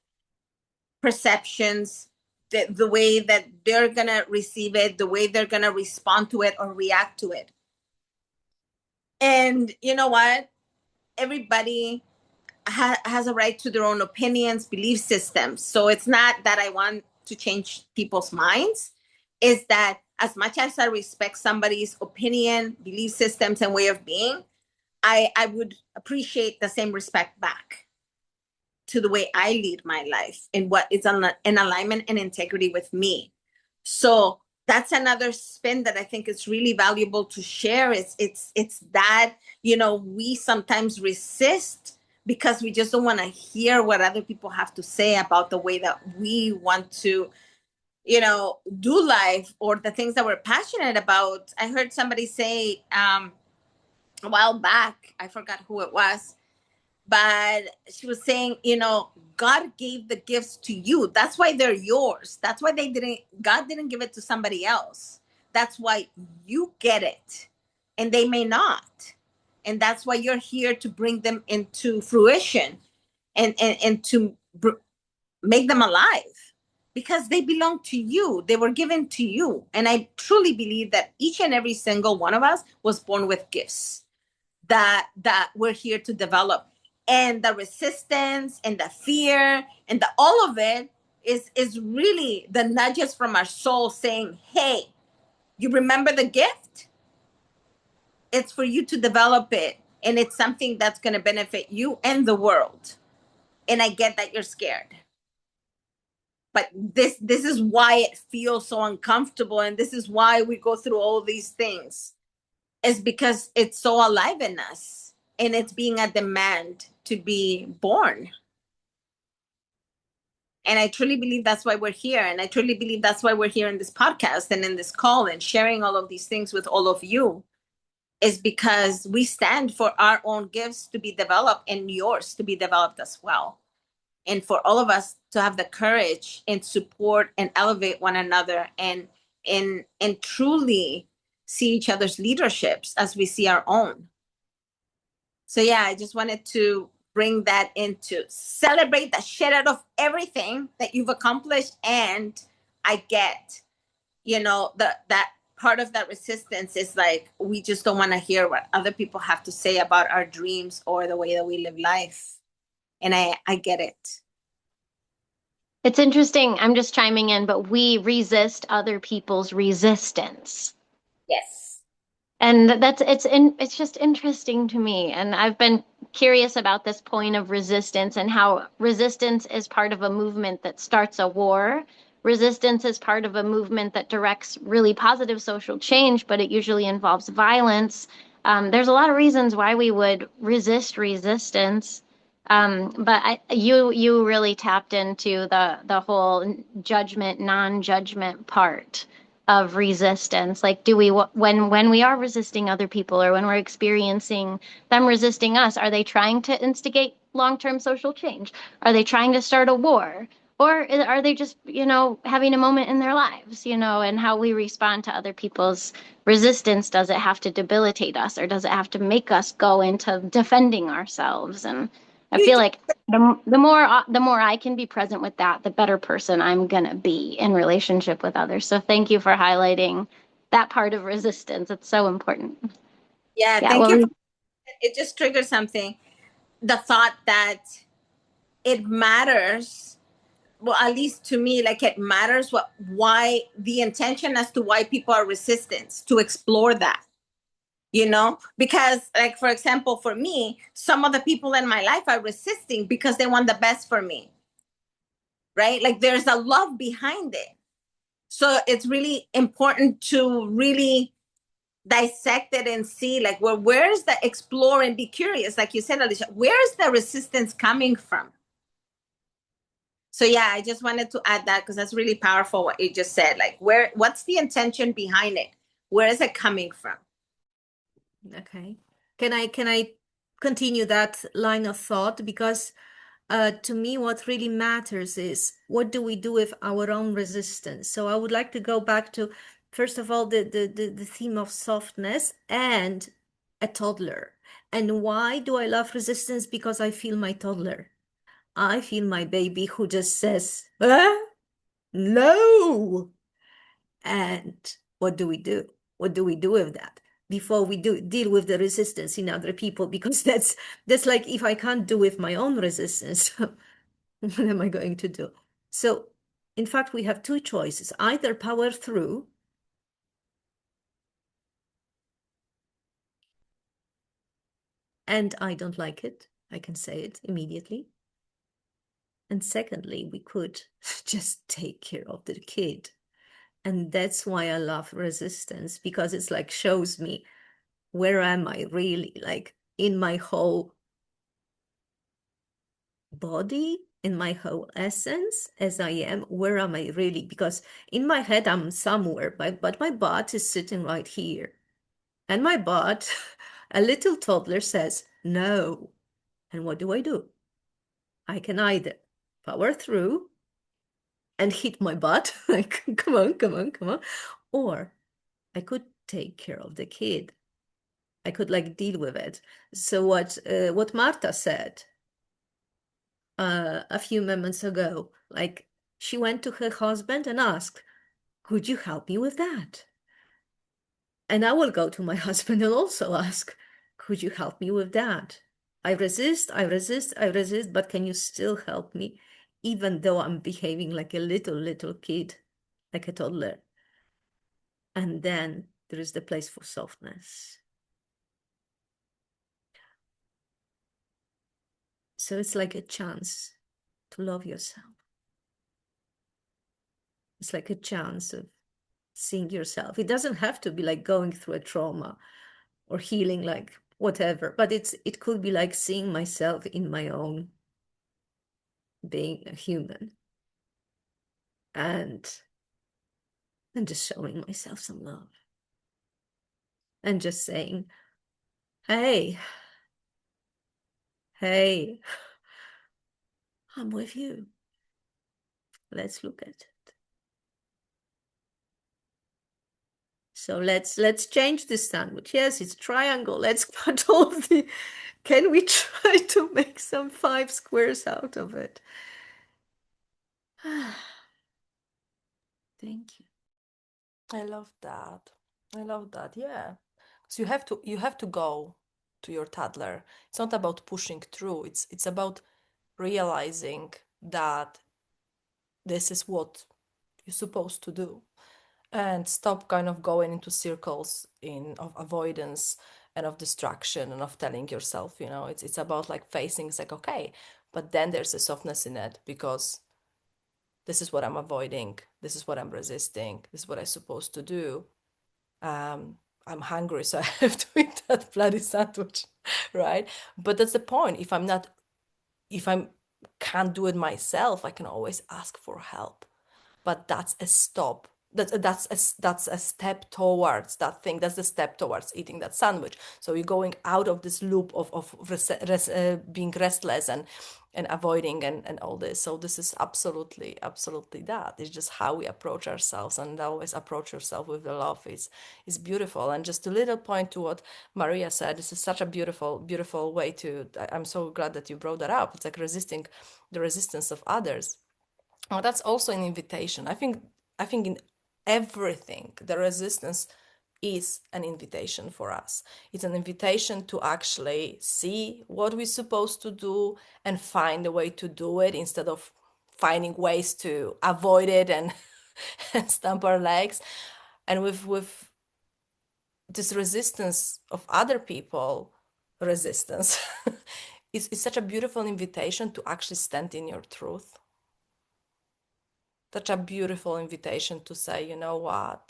perceptions, the way that they're gonna receive it, the way they're gonna respond to it or react to it. And you know what? Everybody has a right to their own opinions, belief systems. So it's not that I want to change people's minds. Is that as much as I respect somebody's opinion, belief systems, and way of being, I would appreciate the same respect back to the way I lead my life and what is in alignment and integrity with me. So that's another spin that I think is really valuable to share. It's that, you know, we sometimes resist because we just don't want to hear what other people have to say about the way that we want to, you know, do life or the things that we're passionate about. I heard somebody say a while back, I forgot who it was, but she was saying, you know, God gave the gifts to you. That's why they're yours. That's why God didn't give it to somebody else. That's why you get it and they may not. And that's why you're here to bring them into fruition and to make them alive because they belong to you. They were given to you. And I truly believe that each and every single one of us was born with gifts that we're here to develop. And the resistance and the fear and all of it is really the nudges from our soul saying, hey, you remember the gift? It's for you to develop it. And it's something that's going to benefit you and the world. And I get that you're scared. But this is why it feels so uncomfortable. And this is why we go through all these things. It's because it's so alive in us. And it's being a demand to be born. And I truly believe that's why we're here. And I truly believe that's why we're here in this podcast and in this call and sharing all of these things with all of you, is because we stand for our own gifts to be developed and yours to be developed as well. And for all of us to have the courage and support and elevate one another and truly see each other's leaderships as we see our own. So yeah, I just wanted to bring that into celebrate the shit out of everything that you've accomplished. And I get, you know, that part of that resistance is like, we just don't want to hear what other people have to say about our dreams or the way that we live life. And I get it.
It's interesting. I'm just chiming in, but we resist other people's resistance.
Yes.
And it's just interesting to me. And I've been curious about this point of resistance and how resistance is part of a movement that starts a war. Resistance is part of a movement that directs really positive social change, but it usually involves violence. There's a lot of reasons why we would resist resistance. But you really tapped into the whole judgment, non-judgment part of resistance. Like, do we, when we are resisting other people or when we're experiencing them resisting us, are they trying to instigate long-term social change? Are they trying to start a war? Or are they just, you know, having a moment in their lives, you know, and how we respond to other people's resistance? Does it have to debilitate us or does it have to make us go into defending ourselves? And I feel like the more I can be present with that, the better person I'm gonna be in relationship with others. So thank you for highlighting that part of resistance. It's so important.
Yeah, thank you. It just triggered something. The thought that it matters, well, at least to me, like it matters why the intention as to why people are resistant, to explore that. You know, because like, for example, for me, some of the people in my life are resisting because they want the best for me, right? Like there's a love behind it. So it's really important to really dissect it and see like, well, where's the explore and be curious? Like you said, Alicia, where's the resistance coming from? So yeah, I just wanted to add that because that's really powerful what you just said. Like what's the intention behind it? Where is it coming from?
Okay. Can I continue that line of thought, because to me, what really matters is what do we do with our own resistance? So I would like to go back to, first of all, the theme of softness and a toddler. And why do I love resistance? Because I feel my toddler. I feel my baby who just says, no. And what do we do? What do we do with that? Before we deal with the resistance in other people, because that's like, if I can't do with my own resistance, what am I going to do? So in fact, we have two choices: either power through and I don't like it, I can say it immediately. And secondly, we could just take care of the kid. And that's why I love resistance, because it's like shows me where am I really, like in my whole body, in my whole essence as I am, where am I really? Because in my head I'm somewhere, but my butt is sitting right here. And my butt, a little toddler says, no. And what do? I can either power through and hit my butt, like, come on, come on, come on. Or I could take care of the kid. I could like deal with it. So what Marta said a few moments ago, like she went to her husband and asked, could you help me with that? And I will go to my husband and also ask, could you help me with that? I resist, but can you still help me? Even though I'm behaving like a little kid, like a toddler. And then there is the place for softness. So it's like a chance to love yourself. It's like a chance of seeing yourself. It doesn't have to be like going through a trauma or healing, like whatever, but it could be like seeing myself in my own being a human and just showing myself some love and just saying, hey, I'm with you. Let's look at it. So let's change this sandwich. Yes, it's triangle. Let's put all the, can we try to make some 5 squares out of it? Thank you.
I love that. I love that. Yeah. So you have to go to your toddler. It's not about pushing through. It's about realizing that this is what you're supposed to do, and stop kind of going into circles of avoidance and of distraction and of telling yourself, it's about like facing. It's like, okay, but then there's a softness in it, because this is what I'm avoiding, this is what I'm resisting, this is what I'm supposed to do. I'm hungry, so I have to eat that bloody sandwich, right? But that's the point. If I can't do it myself, I can always ask for help. But that's a stop. That's a step towards that thing. That's the step towards eating that sandwich. So you're going out of this loop of being restless and avoiding and all this. So this is absolutely that. It's just how we approach ourselves, and always approach yourself with the love is beautiful. And just a little point to what Maria said. This is such a beautiful way to. I'm so glad that you brought that up. It's like resisting the resistance of others. Well, that's also an invitation. I think in everything, the resistance is an invitation for us. It's an invitation to actually see what we're supposed to do and find a way to do it, instead of finding ways to avoid it and, and stamp our legs. And with this resistance of other people, resistance, it's such a beautiful invitation to actually stand in your truth. Such a beautiful invitation to say, you know what?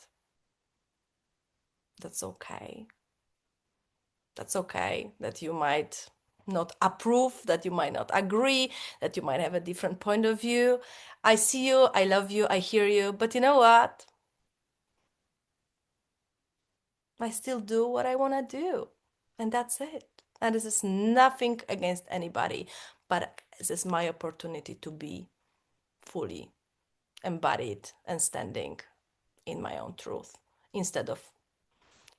That's okay. That's okay that you might not approve, that you might not agree, that you might have a different point of view. I see you, I love you, I hear you, but you know what? I still do what I want to do. And that's it. And this is nothing against anybody, but this is my opportunity to be fully embodied and standing in my own truth instead of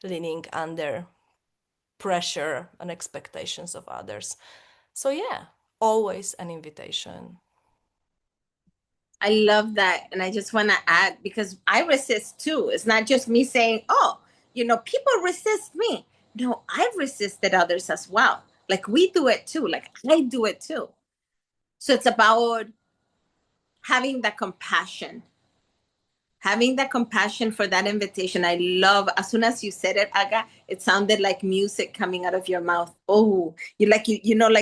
leaning under pressure and expectations of others. So yeah, always an invitation.
I love that. And I just want to add, because I resist too. It's not just me saying, oh, people resist me. No, I've resisted others as well. Like we do it too. Like I do it too. So it's about having that compassion, for that invitation. I love, as soon as you said it, Aga, it sounded like music coming out of your mouth. Oh, like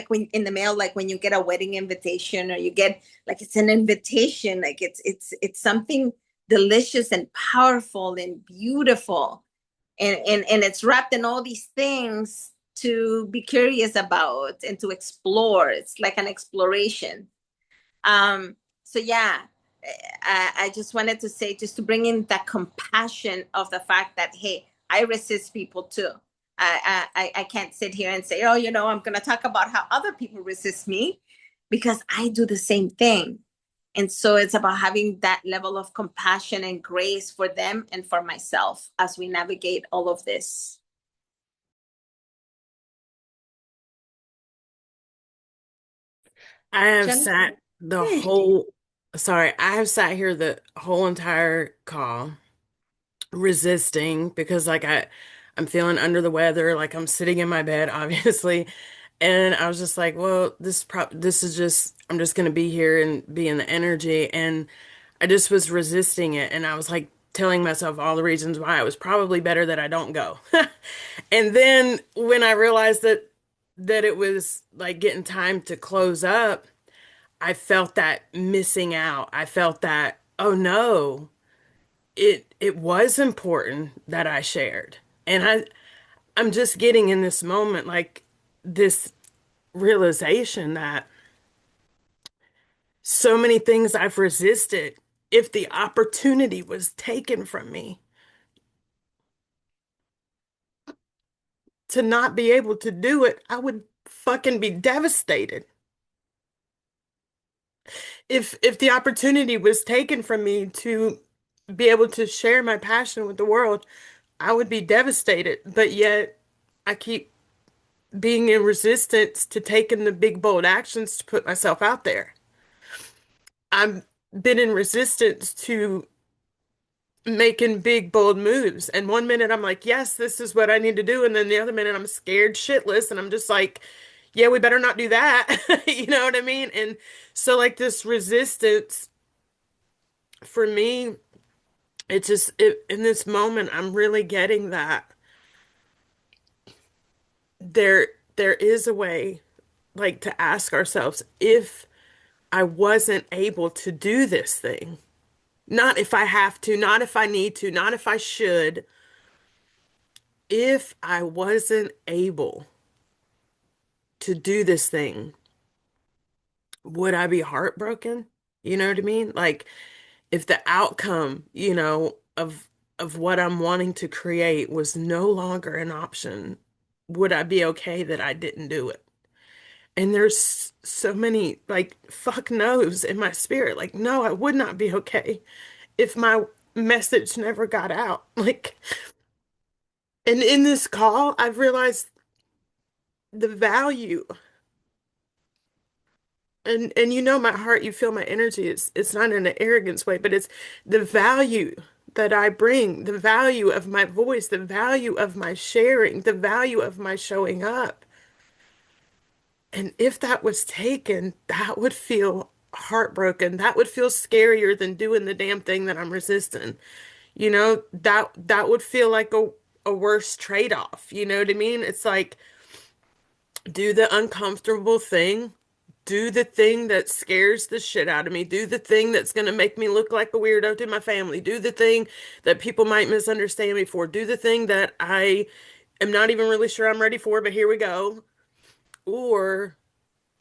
when in the mail, like when you get a wedding invitation, or you get, like, it's an invitation, like it's something delicious and powerful and beautiful, and it's wrapped in all these things to be curious about and to explore. It's like an exploration. So yeah, I just wanted to say, just to bring in that compassion of the fact that, hey, I resist people too. I can't sit here and say, oh, I'm going to talk about how other people resist me, because I do the same thing. And so it's about having that level of compassion and grace for them and for myself as we navigate all of this.
I have
Jennifer?
sat the
Hey.
whole, sorry, I have sat here the whole entire call resisting because I'm feeling under the weather, like I'm sitting in my bed, obviously. And I was just like, well, this is just, I'm just gonna be here and be in the energy. And I just was resisting it. And I was like telling myself all the reasons why it was probably better that I don't go. And then when I realized that it was like getting time to close up, I felt that missing out. I felt that, oh no, it was important that I shared. And I'm just getting in this moment like this realization that so many things I've resisted, if the opportunity was taken from me to not be able to do it, I would fucking be devastated. If the opportunity was taken from me to be able to share my passion with the world, I would be devastated. But yet I keep being in resistance to taking the big bold actions to put myself out there. I've been in resistance to making big bold moves. And one minute I'm like, yes, this is what I need to do. And then the other minute I'm scared shitless and I'm just like, yeah, we better not do that. You know what I mean? And so like this resistance for me, in this moment, I'm really getting that there there is a way like to ask ourselves, if I wasn't able to do this thing, not if I have to, not if I need to, not if I should, if I wasn't able to do this thing, would I be heartbroken? You know what I mean? Like if the outcome, of what I'm wanting to create was no longer an option, would I be okay that I didn't do it? And there's so many like fuck no's in my spirit. Like, no, I would not be okay if my message never got out. Like, and in this call, I've realized the value. And my heart, you feel my energy. It's not in an arrogance way, but it's the value that I bring, the value of my voice, the value of my sharing, the value of my showing up. And if that was taken, that would feel heartbroken. That would feel scarier than doing the damn thing that I'm resisting. That would feel like a worse trade-off. You know what I mean? It's like do the uncomfortable thing, do the thing that scares the shit out of me, do the thing that's going to make me look like a weirdo to my family, do the thing that people might misunderstand me for, do the thing that I am not even really sure I'm ready for, but here we go. Or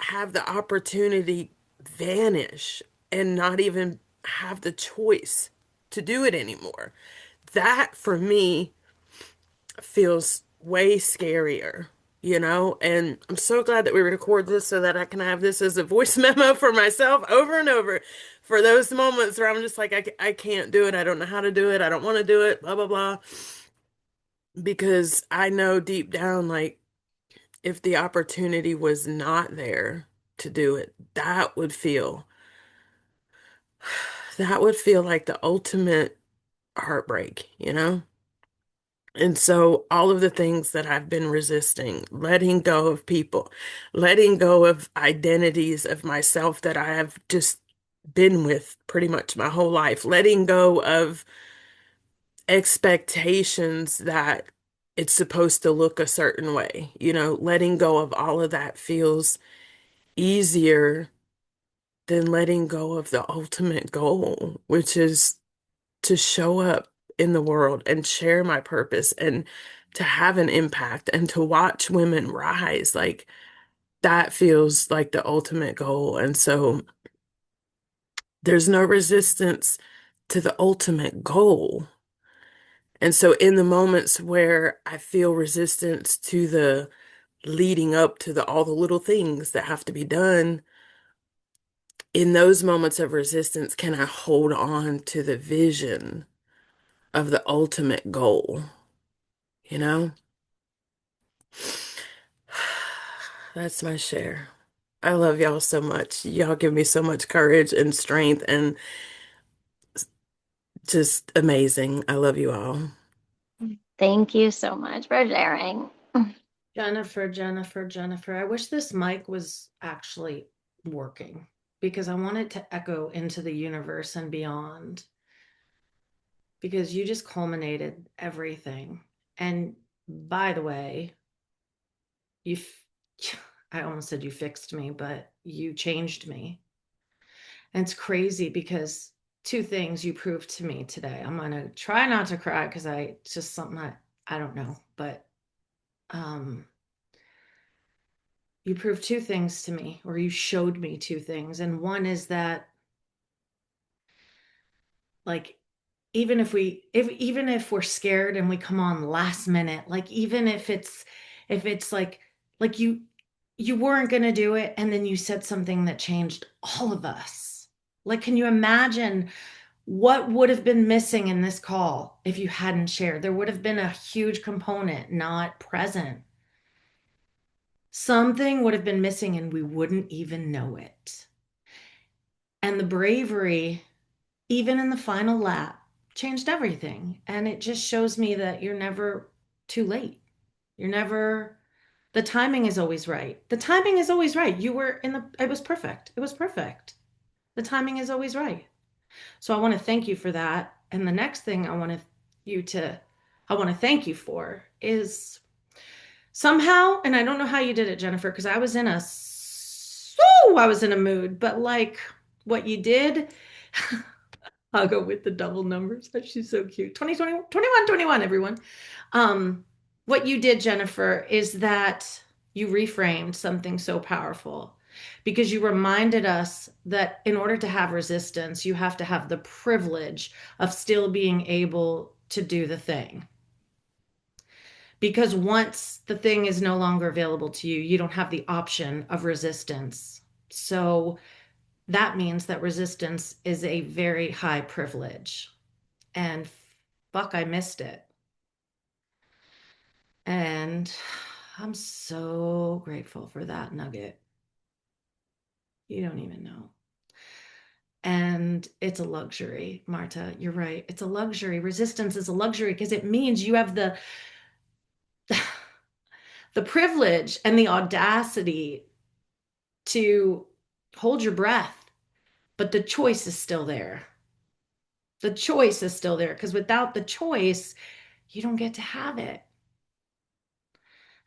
have the opportunity vanish and not even have the choice to do it anymore. That for me feels way scarier And I'm so glad that we record this so that I can have this as a voice memo for myself over and over for those moments where I'm just like, I can't do it. I don't know how to do it. I don't want to do it, blah, blah, blah. Because I know deep down, like, if the opportunity was not there to do it, that would feel like the ultimate heartbreak. And so all of the things that I've been resisting, letting go of people, letting go of identities of myself that I have just been with pretty much my whole life, letting go of expectations that it's supposed to look a certain way, letting go of all of that feels easier than letting go of the ultimate goal, which is to show up in the world and share my purpose and to have an impact and to watch women rise. Like that feels like the ultimate goal. And so there's no resistance to the ultimate goal. And so in the moments where I feel resistance to the leading up to all the little things that have to be done, in those moments of resistance, can I hold on to the vision of the ultimate goal? You know? That's my share. I love y'all so much. Y'all give me so much courage and strength and just amazing. I love you all.
Thank you so much for sharing.
Jennifer. I wish this mic was actually working because I want it to echo into the universe and beyond. Because you just culminated everything. And by the way, I almost said you fixed me, but you changed me. And it's crazy because two things you proved to me today. I'm going to try not to cry because it's just something I don't know, but you proved two things to me, or you showed me two things. And one is that, like, even if we're scared and we come on last minute, like even if it's like you weren't going to do it and then you said something that changed all of us. Like, can you imagine what would have been missing in this call if you hadn't shared? There would have been a huge component not present. Something would have been missing and we wouldn't even know it. And the bravery, even in the final lap, changed everything. And it just shows me that you're never too late. The timing is always right. The timing is always right. It was perfect. It was perfect. The timing is always right. So I want to thank you for that. And the next thing I want to thank you for is somehow, and I don't know how you did it, Jennifer, because I was in a mood, but like what you did, I'll go with the double numbers. She's so cute. 2020, 21, 21, everyone. What you did, Jennifer, is that you reframed something so powerful because you reminded us that in order to have resistance, you have to have the privilege of still being able to do the thing. Because once the thing is no longer available to you, you don't have the option of resistance. So that means that resistance is a very high privilege. And fuck, I missed it. And I'm so grateful for that nugget. You don't even know. And it's a luxury, Marta. You're right. It's a luxury. Resistance is a luxury because it means you have the privilege and the audacity to hold your breath, but the choice is still there. The choice is still there because without the choice, you don't get to have it.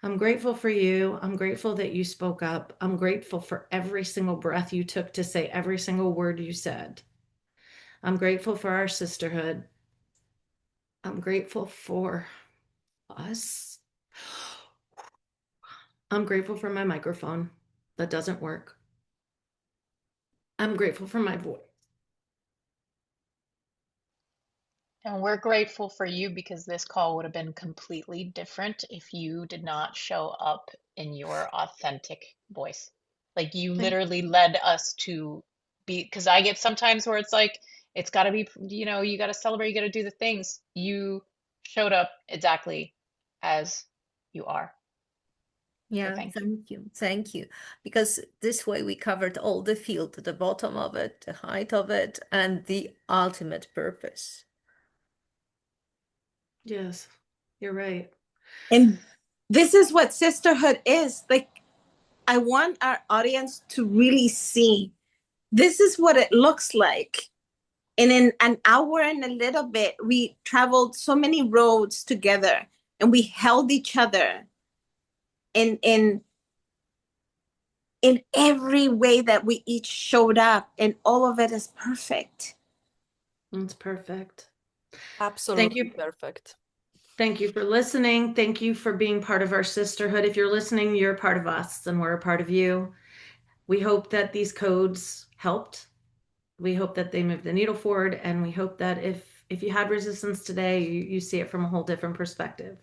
I'm grateful for you. I'm grateful that you spoke up. I'm grateful for every single breath you took to say every single word you said. I'm grateful for our sisterhood. I'm grateful for us. I'm grateful for my microphone that doesn't work. I'm grateful for my voice.
And we're grateful for you because this call would have been completely different if you did not show up in your authentic voice. Like you
Thank
literally led us to be, because I get sometimes where it's like, it's got to be, you got to celebrate, you got to do the things. You showed up exactly as you are. So
Yeah,
thank you.
thank you. Thank you. Because this way we covered all the field, the bottom of it, the height of it, and the ultimate purpose.
Yes, you're right.
And this is what sisterhood is. Like, I want our audience to really see this is what it looks like. And in an hour and a little bit, we traveled so many roads together and we held each other in every way that we each showed up, and all of it is perfect.
It's perfect. Thank
Absolutely
you.
perfect.
Thank you for listening. Thank you for being part of our sisterhood. If you're listening, you're a part of us and we're a part of you. We hope that these codes helped. We hope that they move the needle forward, and we hope that if you had resistance today, you see it from a whole different perspective.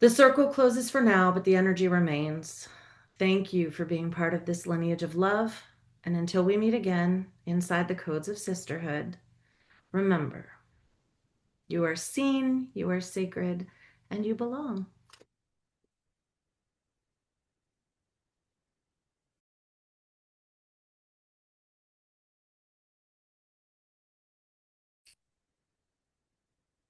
The circle closes for now, but the energy remains. Thank you for being part of this lineage of love. And until we meet again inside the codes of sisterhood, remember, you are seen, you are sacred, and you belong.